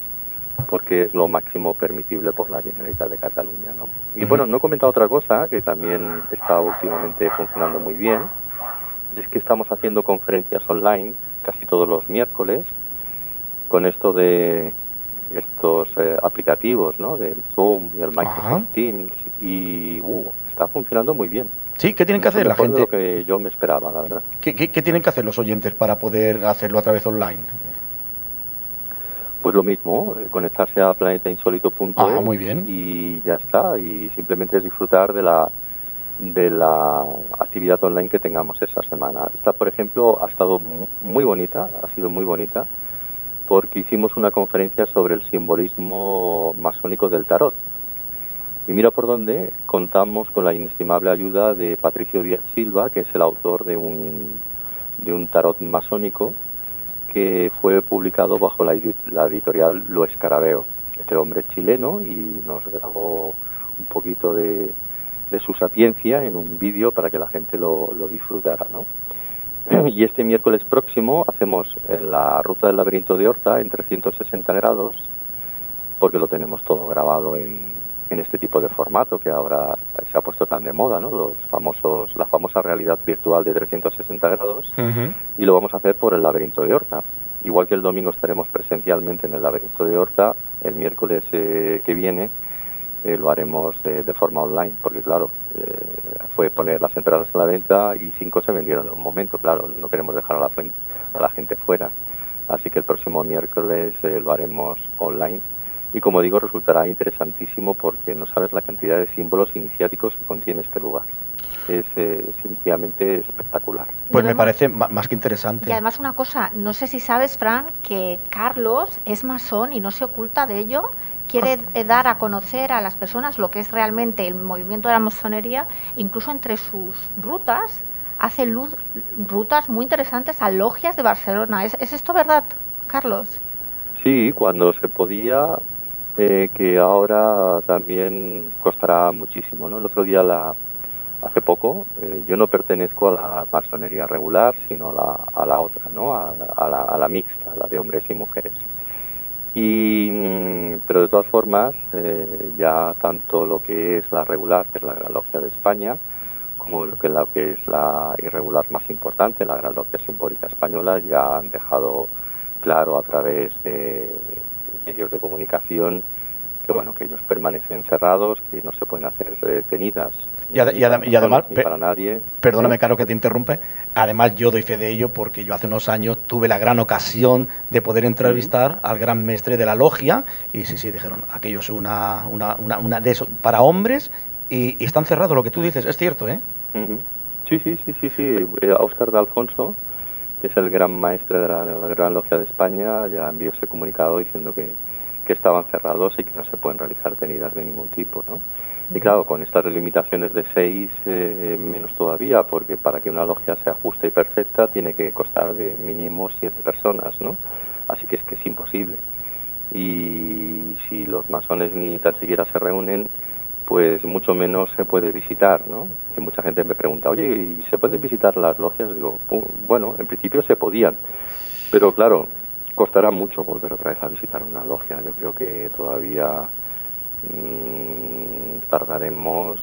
porque es lo máximo permitible por la Generalitat de Cataluña, ¿no? Y bueno, no he comentado otra cosa que también está últimamente funcionando muy bien, es que estamos haciendo conferencias online casi todos los miércoles con esto de estos aplicativos, ¿no? Del Zoom y el Microsoft Teams, y está funcionando muy bien. Sí, ¿qué tienen que hacer la gente? Lo que yo me esperaba, la verdad. ¿Qué tienen que hacer los oyentes para poder hacerlo a través online? Pues lo mismo, conectarse a planetainsólito.es muy bien. Y ya está, y simplemente es disfrutar de la actividad online que tengamos esa semana. Esta, por ejemplo, ha estado muy bonita, ha sido muy bonita, porque hicimos una conferencia sobre el simbolismo masónico del tarot. Y mira por dónde, contamos con la inestimable ayuda de Patricio Díaz Silva, que es el autor de un tarot masónico que fue publicado bajo la editorial Lo Escarabeo. Este hombre es chileno y nos grabó un poquito de su sapiencia en un vídeo para que la gente lo disfrutara, ¿no? Y este miércoles próximo hacemos la ruta del laberinto de Horta en 360 grados, porque lo tenemos todo grabado en este tipo de formato que ahora se ha puesto tan de moda, ¿no? La famosa realidad virtual de 360 grados, y lo vamos a hacer por el laberinto de Horta. Igual que el domingo estaremos presencialmente en el laberinto de Horta, el miércoles que viene lo haremos de forma online, porque claro, fue poner las entradas a la venta y 5 se vendieron en un momento, claro, no queremos dejar a la gente fuera. Así que el próximo miércoles lo haremos online. Y como digo, resultará interesantísimo porque no sabes la cantidad de símbolos iniciáticos que contiene este lugar. Es sencillamente espectacular. Pues me parece más que interesante. Y además una cosa, no sé si sabes, Fran, que Carlos es masón y no se oculta de ello. Quiere dar a conocer a las personas lo que es realmente el movimiento de la masonería. Incluso entre sus rutas hace rutas muy interesantes a logias de Barcelona. ¿Es esto verdad, Carlos? Sí, cuando se podía, que ahora también costará muchísimo, ¿no? El otro día, hace poco, yo no pertenezco a la masonería regular, sino a la otra, ¿no? A la mixta, a la de hombres y mujeres. Pero de todas formas, ya tanto lo que es la regular, que es la Gran Logia de España, como lo que es la irregular más importante, la Gran Logia Simbólica Española, ya han dejado claro a través de medios de comunicación que bueno, que ellos permanecen cerrados, que no se pueden hacer detenidas Y además, ni para nadie. Perdóname, Carlos, que te interrumpe. Además, yo doy fe de ello porque yo hace unos años tuve la gran ocasión de poder entrevistar al gran mestre de la logia y sí, dijeron, aquello es una de eso para hombres y están cerrados, lo que tú dices, es cierto, ¿eh? Sí. Óscar de Alfonso, que es el gran maestre de la Gran Logia de España, ya envió ese comunicado diciendo que estaban cerrados y que no se pueden realizar tenidas de ningún tipo, ¿no? Y claro, con estas limitaciones de 6, menos todavía, porque para que una logia sea justa y perfecta tiene que constar de mínimo 7 personas, ¿no? Así que es imposible. Y si los masones ni tan siquiera se reúnen, pues mucho menos se puede visitar, ¿no? Que mucha gente me pregunta, oye, ¿y se pueden visitar las logias? Digo, bueno, en principio se podían, pero claro, costará mucho volver otra vez a visitar una logia. Yo creo que todavía tardaremos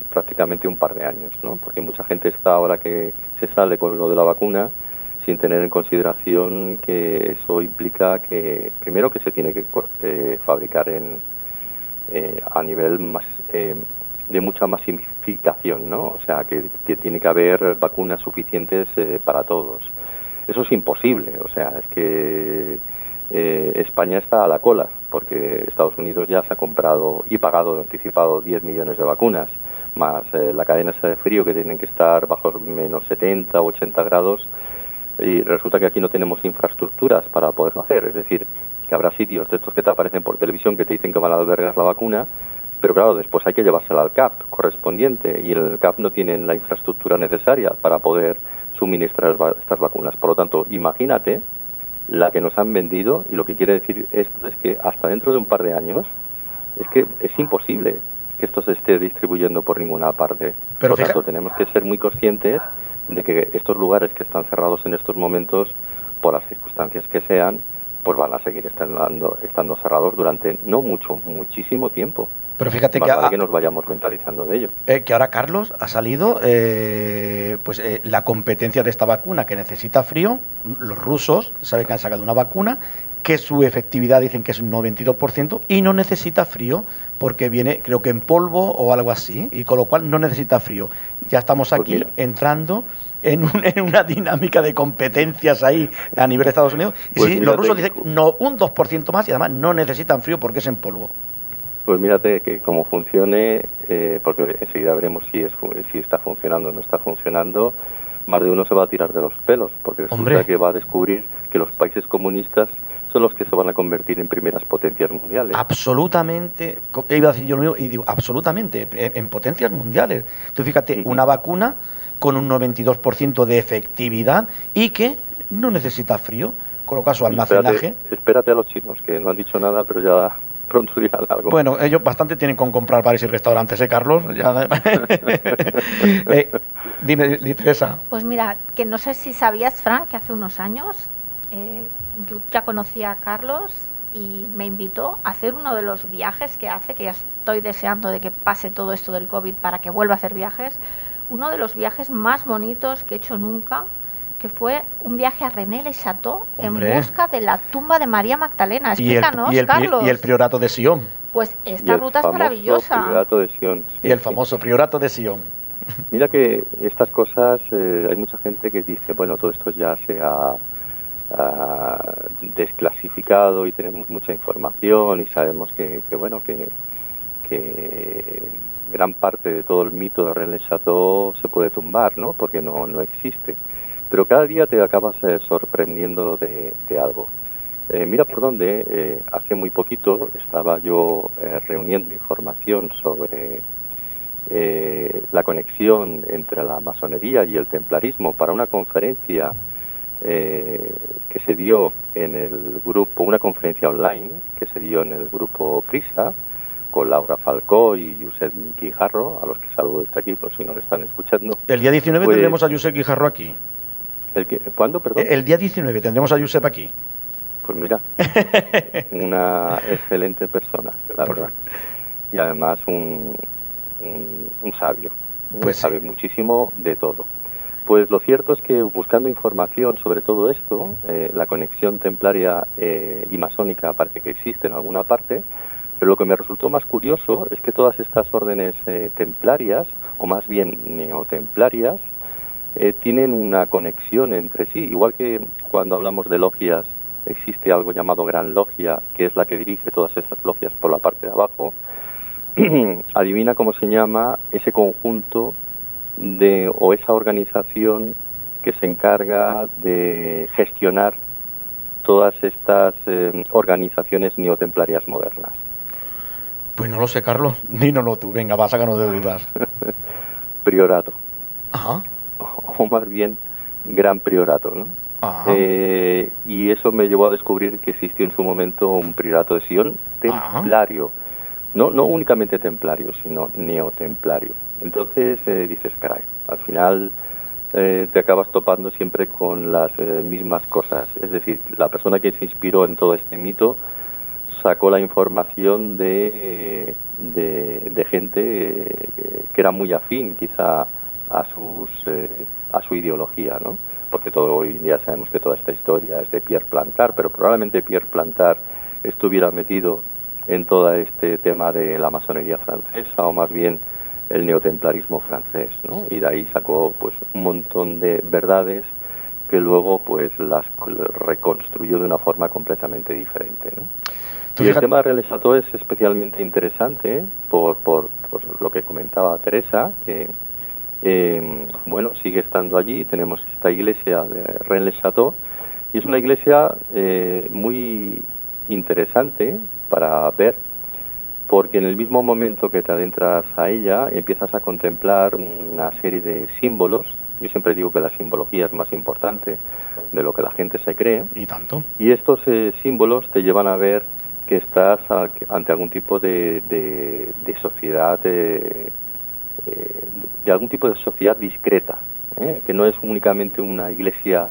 prácticamente un par de años, ¿no? Porque mucha gente está ahora que se sale con lo de la vacuna sin tener en consideración que eso implica que, primero, que se tiene que fabricar a nivel más de mucha masificación, ¿no? O sea, que tiene que haber vacunas suficientes para todos. Eso es imposible, o sea, es que España está a la cola, porque Estados Unidos ya se ha comprado y pagado de anticipado 10 millones de vacunas, más la cadena esa de frío que tienen que estar bajo menos 70 o 80 grados, y resulta que aquí no tenemos infraestructuras para poderlo hacer, es decir, que habrá sitios de estos que te aparecen por televisión que te dicen que van a albergar la vacuna, pero claro, después hay que llevársela al CAP correspondiente, y el CAP no tienen la infraestructura necesaria para poder suministrar estas vacunas. Por lo tanto, imagínate la que nos han vendido, y lo que quiere decir esto es que hasta dentro de un par de años es que es imposible que esto se esté distribuyendo por ninguna parte. Por lo tanto, tenemos que ser muy conscientes de que estos lugares que están cerrados en estos momentos, por las circunstancias que sean, pues van a seguir estando cerrados durante no muchísimo tiempo. Pero fíjate que nos vayamos mentalizando de ello. Que ahora, Carlos, ha salido la competencia de esta vacuna que necesita frío. Los rusos saben que han sacado una vacuna que su efectividad dicen que es un 92% y no necesita frío porque viene, creo que en polvo o algo así, y con lo cual no necesita frío. Ya estamos aquí entrando en una dinámica de competencias ahí a nivel de Estados Unidos. Y pues sí, los rusos dicen no, un 2% más y además no necesitan frío porque es en polvo. Pues mírate que como funcione, porque enseguida veremos si está funcionando o no está funcionando, más de uno se va a tirar de los pelos, porque resulta que va a descubrir que los países comunistas son los que se van a convertir en primeras potencias mundiales. Absolutamente, iba a decir yo lo mismo, y digo, absolutamente, en potencias mundiales. Tú fíjate, una vacuna con un 92% de efectividad y que no necesita frío, con lo cual su almacenaje... Espérate a los chinos, que no han dicho nada, pero ya... pronto dirán algo. Bueno, ellos bastante tienen con comprar bares y restaurantes, Carlos? Ya... dime, Teresa. Pues mira, que no sé si sabías, Fran, que hace unos años yo ya conocía a Carlos y me invitó a hacer uno de los viajes que hace, que ya estoy deseando de que pase todo esto del COVID para que vuelva a hacer viajes, uno de los viajes más bonitos que he hecho nunca, que fue un viaje a Rennes-le-Château en busca de la tumba de María Magdalena. Explícanos, Carlos. Y el priorato de Sion. Pues esta ruta es maravillosa. Priorato de Sion, sí, y el famoso priorato de Sion. Mira que estas cosas, hay mucha gente que dice, bueno, todo esto ya se ha desclasificado y tenemos mucha información y sabemos que gran parte de todo el mito de Rennes-le-Château se puede tumbar, ¿no? Porque no existe. Pero cada día te acabas sorprendiendo de algo. Mira por dónde, hace muy poquito estaba yo reuniendo información sobre la conexión entre la masonería y el templarismo para una conferencia que se dio en el grupo, una conferencia online que se dio en el grupo Prisa, con Laura Falcó y Josep Guijarro, a los que saludo desde aquí por si no lo están escuchando. El día 19 tendremos a Josep Guijarro aquí. ¿Cuándo, perdón? El día 19 tendremos a Josep aquí. Pues mira, una excelente persona, la verdad. Y además un sabio. Pues sabe muchísimo de todo. Pues lo cierto es que buscando información sobre todo esto, la conexión templaria y masónica parece que existe en alguna parte, Pero lo que me resultó más curioso es que todas estas órdenes templarias, o más bien neotemplarias, tienen una conexión entre sí, igual que cuando hablamos de logias existe algo llamado Gran Logia, que es la que dirige todas esas logias por la parte de abajo. Adivina cómo se llama ese conjunto o esa organización que se encarga de gestionar todas estas organizaciones neotemplarias modernas. Pues no lo sé, Carlos. Dínoslo tú. Venga, va, sácanos de dudas. Priorato. Ajá. O más bien, Gran Priorato, ¿no? Ajá. Y eso me llevó a descubrir que existió en su momento un priorato de Sion templario. No únicamente templario, sino neotemplario. Entonces dices, caray, al final te acabas topando siempre con las mismas cosas. Es decir, la persona que se inspiró en todo este mito sacó la información de gente que era muy afín quizá a su ideología, ¿no? Porque hoy en día sabemos que toda esta historia es de Pierre Plantard, pero probablemente Pierre Plantard estuviera metido en todo este tema de la masonería francesa, o más bien el neotemplarismo francés, ¿no? Y de ahí sacó pues un montón de verdades que luego pues las reconstruyó de una forma completamente diferente, ¿no? Y el tema de René Château es especialmente interesante por lo que comentaba Teresa, que bueno, sigue estando allí. Tenemos esta iglesia de Rennes-le-Château y es una iglesia muy interesante para ver, porque en el mismo momento que te adentras a ella empiezas a contemplar una serie de símbolos. Yo siempre digo que la simbología es más importante de lo que la gente se cree. Y tanto. Y estos símbolos te llevan a ver que estás ante algún tipo de sociedad, de algún tipo de sociedad discreta, que no es únicamente una iglesia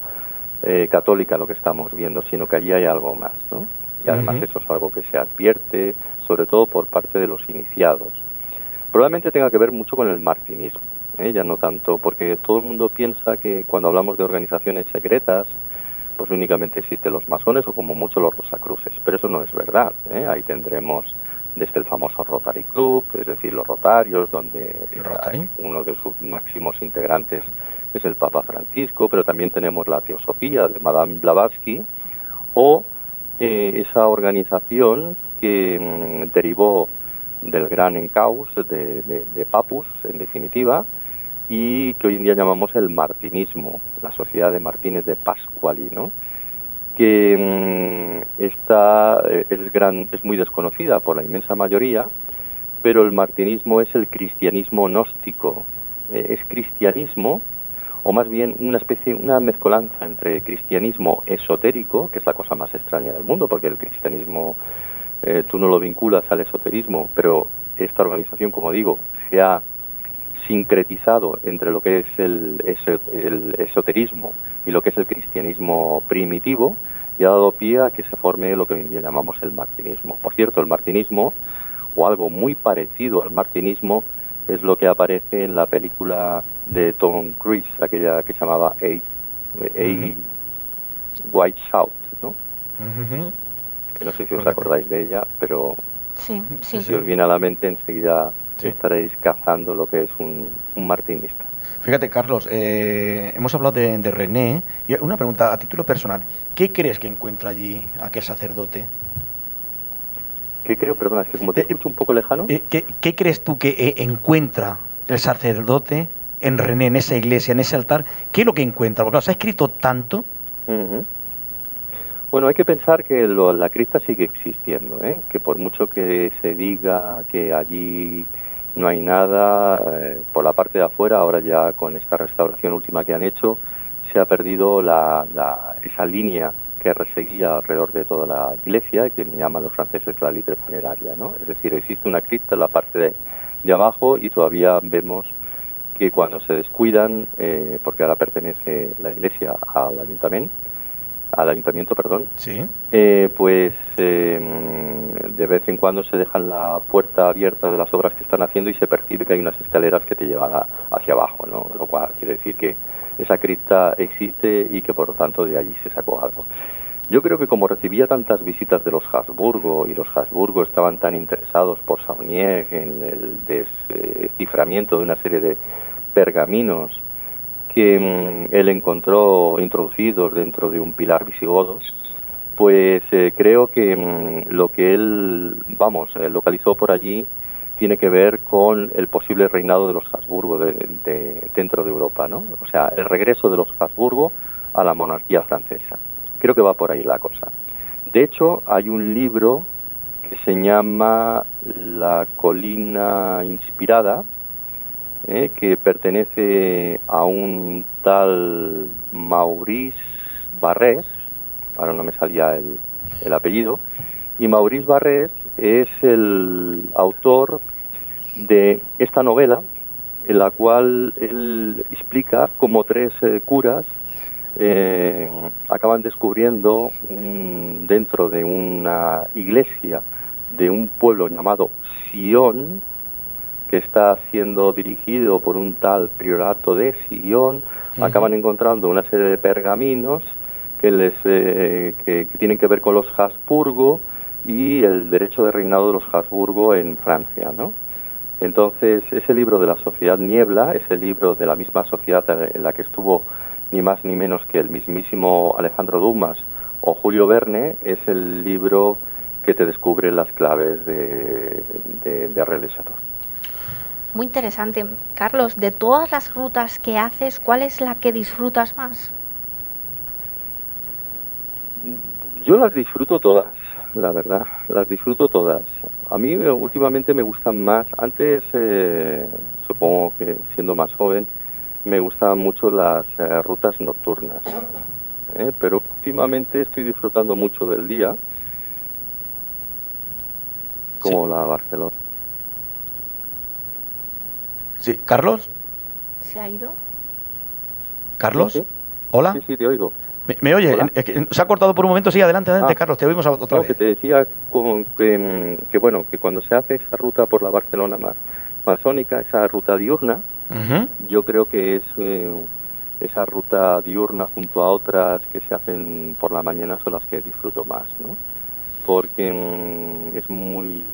católica lo que estamos viendo, sino que allí hay algo más, ¿no? Y además eso es algo que se advierte, sobre todo por parte de los iniciados. Probablemente tenga que ver mucho con el martinismo, ya no tanto, porque todo el mundo piensa que cuando hablamos de organizaciones secretas, pues únicamente existen los masones o como mucho los rosacruces, pero eso no es verdad, Ahí tendremos desde el famoso Rotary Club, es decir, los Rotarios, donde uno de sus máximos integrantes es el Papa Francisco, pero también tenemos la Teosofía de Madame Blavatsky, o esa organización que derivó del gran Encaus de Papus, en definitiva, y que hoy en día llamamos el martinismo, la Sociedad de Martínez de Pasquali, ¿no? Que es muy desconocida por la inmensa mayoría, pero el martinismo es el cristianismo gnóstico. Es cristianismo, o más bien una mezcolanza entre cristianismo esotérico, que es la cosa más extraña del mundo, porque el cristianismo tú no lo vinculas al esoterismo, pero esta organización, como digo, se ha sincretizado entre lo que es el esoterismo y lo que es el cristianismo primitivo, y ha dado pie a que se forme lo que hoy en día llamamos el martinismo. Por cierto, el martinismo, o algo muy parecido al martinismo, es lo que aparece en la película de Tom Cruise, aquella que se llamaba White Shout, ¿no? Que no sé si os acordáis de ella, pero sí. Si os viene a la mente enseguida estaréis cazando lo que es un martinista. Fíjate, Carlos, hemos hablado de René, y una pregunta a título personal. ¿Qué crees que encuentra allí aquel sacerdote? ¿Qué creo? Perdona, es que como te escucho un poco lejano. ¿Qué crees tú que encuentra el sacerdote en René, en esa iglesia, en ese altar? ¿Qué es lo que encuentra? Porque se ha escrito tanto. Bueno, hay que pensar que la cripta sigue existiendo, que por mucho que se diga que allí no hay nada, por la parte de afuera, ahora ya con esta restauración última que han hecho, se ha perdido esa línea que reseguía alrededor de toda la iglesia, que llaman los franceses la litre funeraria, ¿no? Es decir, existe una cripta en la parte de abajo y todavía vemos que cuando se descuidan, porque ahora pertenece la iglesia al ayuntamiento, sí. Pues de vez en cuando se dejan la puerta abierta de las obras que están haciendo y se percibe que hay unas escaleras que te llevan hacia abajo, ¿no? Lo cual quiere decir que esa cripta existe y que por lo tanto de allí se sacó algo. Yo creo que como recibía tantas visitas de los Habsburgo y los Habsburgo estaban tan interesados por Saunier en el desciframiento de una serie de pergaminos que él encontró introducidos dentro de un pilar visigodo, pues creo que lo que él, localizó por allí tiene que ver con el posible reinado de los Habsburgo dentro de Europa, ¿no? O sea, el regreso de los Habsburgo a la monarquía francesa. Creo que va por ahí la cosa. De hecho, hay un libro que se llama La colina inspirada, que pertenece a un tal Maurice Barrés, ahora no me salía el apellido, y Maurice Barrés es el autor de esta novela, en la cual él explica cómo 3 curas acaban descubriendo dentro de una iglesia de un pueblo llamado Sion, que está siendo dirigido por un tal priorato de Sion, acaban encontrando una serie de pergaminos que tienen que ver con los Habsburgo y el derecho de reinado de los Habsburgo en Francia, ¿no? Entonces, ese libro de la Sociedad Niebla, ese libro de la misma sociedad en la que estuvo ni más ni menos que el mismísimo Alejandro Dumas o Julio Verne, es el libro que te descubre las claves de Rennes-le-Château. Muy interesante. Carlos, de todas las rutas que haces, ¿cuál es la que disfrutas más? Yo las disfruto todas, la verdad, las disfruto todas. A mí últimamente me gustan más, antes supongo que siendo más joven, me gustaban mucho las rutas nocturnas, pero últimamente estoy disfrutando mucho del día, como la Barcelona. Sí, ¿Carlos? ¿Se ha ido? ¿Carlos? ¿Sí? ¿Hola? Sí, te oigo. ¿Me oye? ¿Hola? Se ha cortado por un momento. Sí, adelante, Carlos, te oímos otra vez. Que te decía que cuando se hace esa ruta por la Barcelona masónica, esa ruta diurna, yo creo que es esa ruta diurna junto a otras que se hacen por la mañana son las que disfruto más, ¿no? Porque es muy,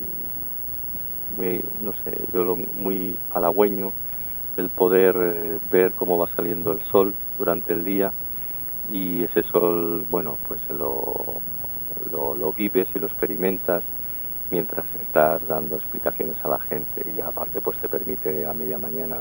no sé, muy halagüeño el poder ver cómo va saliendo el sol durante el día, y ese sol, bueno, pues lo vives y lo experimentas mientras estás dando explicaciones a la gente, y aparte pues te permite a media mañana,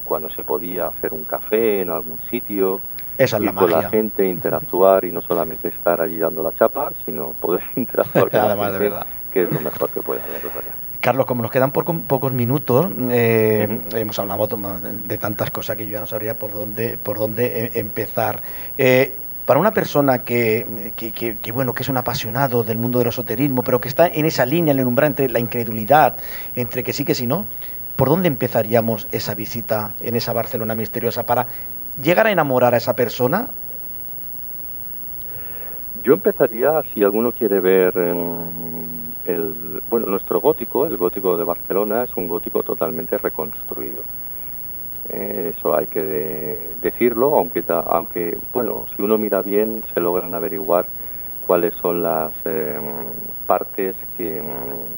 cuando se podía, hacer un café en algún sitio, esa es la ir con magia. la gente, interactuar, y no solamente estar allí dando la chapa, sino poder interactuar con la gente, de verdad, que es lo mejor que puede haber, ¿verdad? Carlos, como nos quedan pocos minutos, hemos hablado de tantas cosas que yo ya no sabría por dónde empezar. Para una persona que es un apasionado del mundo del esoterismo, pero que está en esa línea, en el umbral entre la incredulidad, entre que sí, que sí, no, ¿por dónde empezaríamos esa visita en esa Barcelona misteriosa para llegar a enamorar a esa persona? Yo empezaría, si alguno quiere ver nuestro gótico, el gótico de Barcelona es un gótico totalmente reconstruido. Eso hay que decirlo, aunque bueno, si uno mira bien se logran averiguar cuáles son las partes que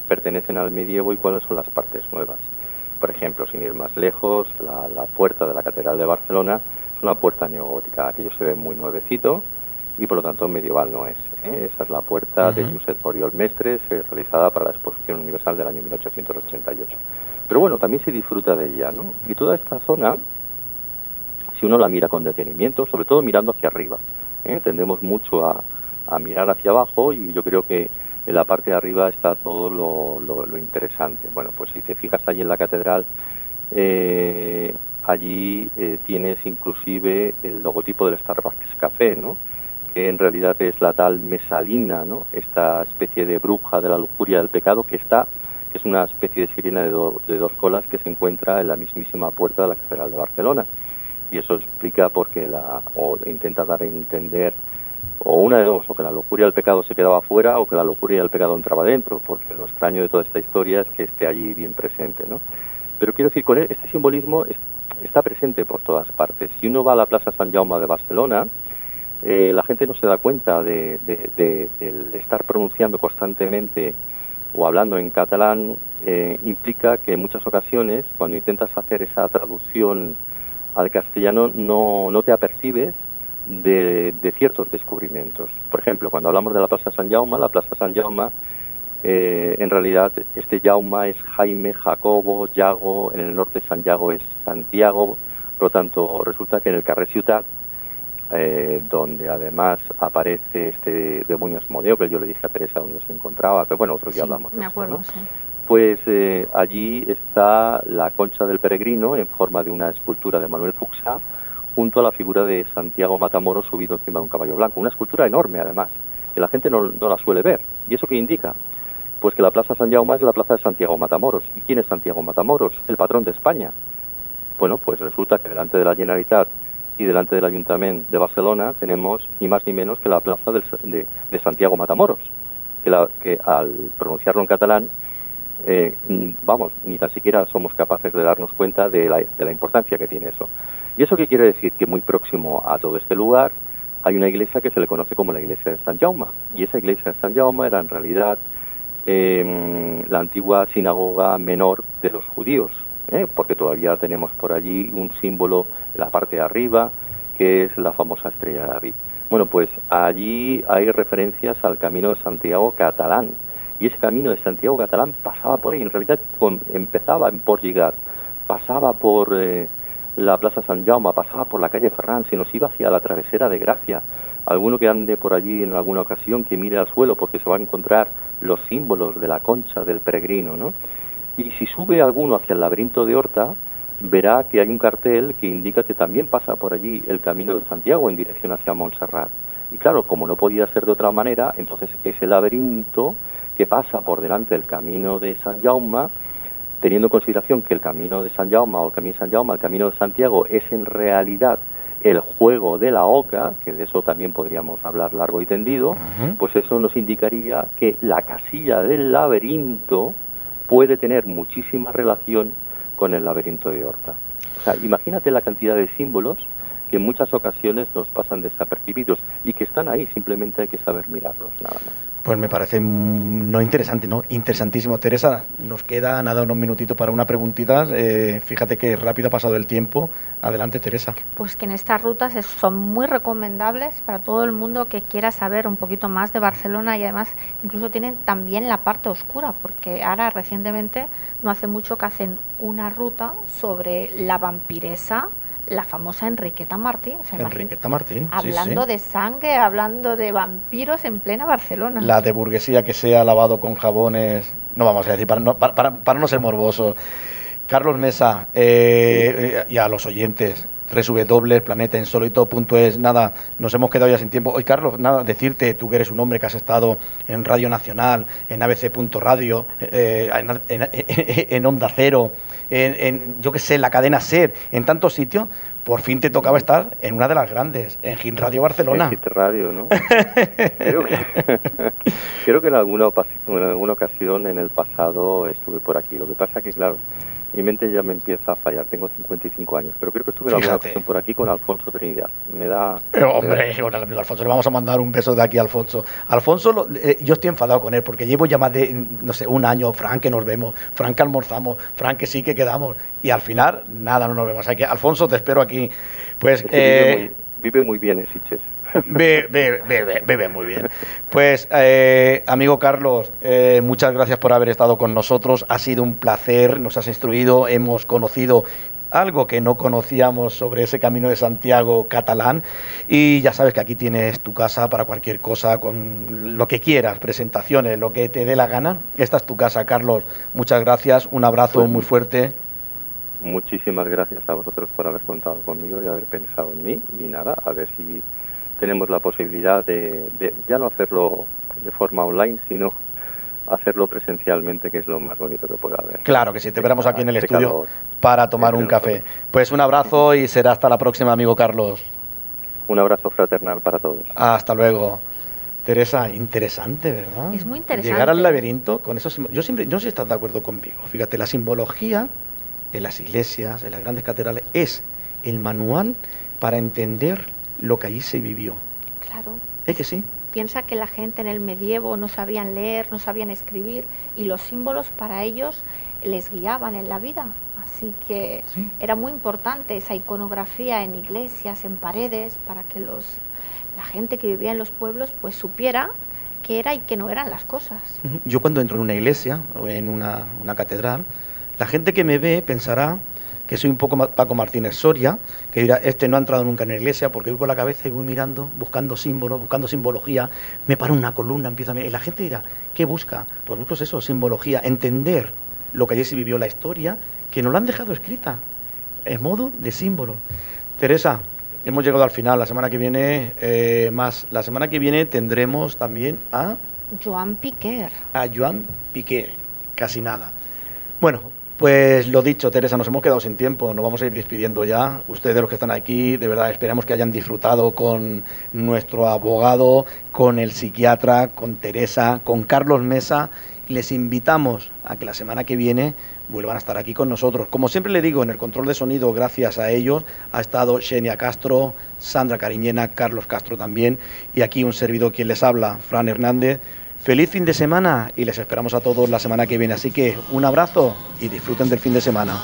pertenecen al medievo y cuáles son las partes nuevas. Por ejemplo, sin ir más lejos, la puerta de la Catedral de Barcelona es una puerta neogótica, aquello se ve muy nuevecito y por lo tanto medieval no es. Esa es la puerta de Josep Oriol Mestres, realizada para la Exposición Universal del año 1888. Pero bueno, también se disfruta de ella, ¿no? Y toda esta zona, si uno la mira con detenimiento, sobre todo mirando hacia arriba, tendemos mucho a mirar hacia abajo, y yo creo que en la parte de arriba está todo lo interesante. Bueno, pues si te fijas allí en la catedral, allí tienes inclusive el logotipo del Starbucks Café, ¿no? Que en realidad es la tal Mesalina, ¿no? Esta especie de bruja de la lujuria del pecado que es una especie de sirena de dos colas que se encuentra en la mismísima puerta de la Catedral de Barcelona. Y eso explica por qué intenta dar a entender, o una de dos, o que la lujuria del pecado se quedaba fuera, o que la lujuria del pecado entraba dentro, porque lo extraño de toda esta historia es que esté allí bien presente, ¿no? Pero quiero decir, con este simbolismo está presente por todas partes. Si uno va a la Plaza Sant Jaume de Barcelona, la gente no se da cuenta del estar pronunciando constantemente o hablando en catalán, implica que en muchas ocasiones, cuando intentas hacer esa traducción al castellano, no te apercibes de ciertos descubrimientos. Por ejemplo, cuando hablamos de la Plaza Sant Jaume, en realidad este Jaume es Jaime, Jacobo, Yago, en el norte San Yago es Santiago, por lo tanto resulta que en el carrer Ciutat, donde además aparece este demonio Asmodeo, que yo le dije a Teresa dónde se encontraba, pero bueno, otro día hablamos de me esto, acuerdo, ¿no? sí. Pues allí está la concha del peregrino en forma de una escultura de Manuel Fuxá, junto a la figura de Santiago Matamoros subido encima de un caballo blanco. Una escultura enorme, además, que la gente no la suele ver. ¿Y eso qué indica? Pues que la Plaza Sant Jaume es la plaza de Santiago Matamoros. ¿Y quién es Santiago Matamoros? El patrón de España. Bueno, pues resulta que delante de la Generalitat y delante del Ayuntamiento de Barcelona tenemos ni más ni menos que la plaza de Santiago Matamoros, que al pronunciarlo en catalán, ni tan siquiera somos capaces de darnos cuenta de la importancia que tiene eso. ¿Y eso qué quiere decir? Que muy próximo a todo este lugar hay una iglesia que se le conoce como la iglesia de Sant Jaume, y esa iglesia de Sant Jaume era en realidad la antigua sinagoga menor de los judíos, porque todavía tenemos por allí un símbolo en la parte de arriba, que es la famosa estrella de David. Bueno, pues allí hay referencias al Camino de Santiago catalán, y ese Camino de Santiago catalán pasaba por ahí, en realidad empezaba en Port Lligat, pasaba por la Plaza Sant Jaume, pasaba por la calle Ferran, se nos iba hacia la Travesera de Gracia. Alguno que ande por allí en alguna ocasión, que mire al suelo, porque se va a encontrar los símbolos de la concha del peregrino, ¿no? Y si sube alguno hacia el laberinto de Horta, verá que hay un cartel que indica que también pasa por allí el Camino de Santiago en dirección hacia Montserrat. Y claro, como no podía ser de otra manera, entonces ese laberinto que pasa por delante del Camino de Sant Jaume, teniendo en consideración que el Camino de Sant Jaume o el Camino de Sant Jaume, el Camino de Santiago, es en realidad el juego de la oca, que de eso también podríamos hablar largo y tendido, pues eso nos indicaría que la casilla del laberinto puede tener muchísima relación con el laberinto de Horta. O sea, imagínate la cantidad de símbolos que en muchas ocasiones nos pasan desapercibidos y que están ahí, simplemente hay que saber mirarlos, nada más. Pues me parece interesantísimo. Teresa, nos queda nada, unos minutitos para una preguntita. Fíjate que rápido ha pasado el tiempo. Adelante, Teresa. Pues que en estas rutas son muy recomendables para todo el mundo que quiera saber un poquito más de Barcelona, y además incluso tienen también la parte oscura, porque ahora recientemente, no hace mucho, que hacen una ruta sobre la vampiresa, la famosa Enriqueta Martí. O sea, Enriqueta Martí, hablando sí. de sangre, hablando de vampiros en plena Barcelona. La de burguesía que se ha lavado con jabones, no vamos a decir, para no ser morbosos. Carlos Mesa, y a los oyentes, www.planetainsólito.es. Nada, nos hemos quedado ya sin tiempo. Hoy, Carlos, nada, decirte, tú que eres un hombre que has estado en Radio Nacional, en ABC.radio, en Onda Cero, yo que sé, en la cadena SER, en tantos sitios, por fin te tocaba estar en una de las grandes, en Hit Radio Barcelona. En Hit Radio, ¿no? creo que en alguna ocasión en el pasado estuve por aquí. Lo que pasa que, claro, mi mente ya me empieza a fallar. Tengo 55 años, pero creo que estuve en alguna ocasión por aquí con Alfonso Trinidad. Hombre, con el amigo Alfonso, le vamos a mandar un beso de aquí a Alfonso. Alfonso, yo estoy enfadado con él porque llevo ya más de, no sé, un año, Fran, que nos vemos, Fran, que almorzamos, Fran, que sí, que quedamos, y al final, nada, no nos vemos. Así que, Alfonso, te espero aquí. Pues vive muy bien en Sitges. Bebe muy bien. Pues, amigo Carlos, muchas gracias por haber estado con nosotros. Ha sido un placer, nos has instruido, hemos conocido algo que no conocíamos sobre ese Camino de Santiago catalán, y ya sabes que aquí tienes tu casa para cualquier cosa, con lo que quieras, presentaciones, lo que te dé la gana. Esta es tu casa, Carlos. Muchas gracias, un abrazo muy fuerte. Muchísimas gracias a vosotros por haber contado conmigo y haber pensado en mí, y nada, a ver si tenemos la posibilidad de ya no hacerlo de forma online, sino hacerlo presencialmente, que es lo más bonito que pueda haber. Claro que sí, te esperamos aquí en el estudio para tomar un café. Pues un abrazo y será hasta la próxima, amigo Carlos. Un abrazo fraternal para todos. Hasta luego. Teresa, interesante, ¿verdad? Es muy interesante. Llegar al laberinto con eso. Yo siempre, no sé si estás de acuerdo conmigo. Fíjate, la simbología en las iglesias, en las grandes catedrales, es el manual para entender lo que allí se vivió. Claro. ¿Es que sí? Piensa que la gente en el medievo no sabían leer, no sabían escribir y los símbolos para ellos les guiaban en la vida. Así que era muy importante esa iconografía en iglesias, en paredes, para que la gente que vivía en los pueblos pues supiera qué era y qué no eran las cosas. Yo cuando entro en una iglesia o en una catedral, la gente que me ve pensará que soy un poco Paco Martínez Soria, que dirá, este no ha entrado nunca en la iglesia, porque voy con la cabeza y voy mirando, buscando símbolos, buscando simbología, me paro en una columna, empiezo a mirar, y la gente dirá, ¿qué busca? Pues busco eso, simbología, entender lo que allí se vivió la historia, que nos lo han dejado escrita, en modo de símbolo. Teresa, hemos llegado al final, la semana que viene más. La semana que viene tendremos también a Joan Piquer. A Joan Piquer, casi nada. Bueno, pues lo dicho, Teresa, nos hemos quedado sin tiempo, nos vamos a ir despidiendo ya. Ustedes, los que están aquí, de verdad esperamos que hayan disfrutado con nuestro abogado, con el psiquiatra, con Teresa, con Carlos Mesa. Les invitamos a que la semana que viene vuelvan a estar aquí con nosotros. Como siempre le digo, en el control de sonido, gracias a ellos, ha estado Xenia Castro, Sandra Cariñena, Carlos Castro también, y aquí un servidor quien les habla, Fran Hernández. Feliz fin de semana y les esperamos a todos la semana que viene. Así que un abrazo y disfruten del fin de semana.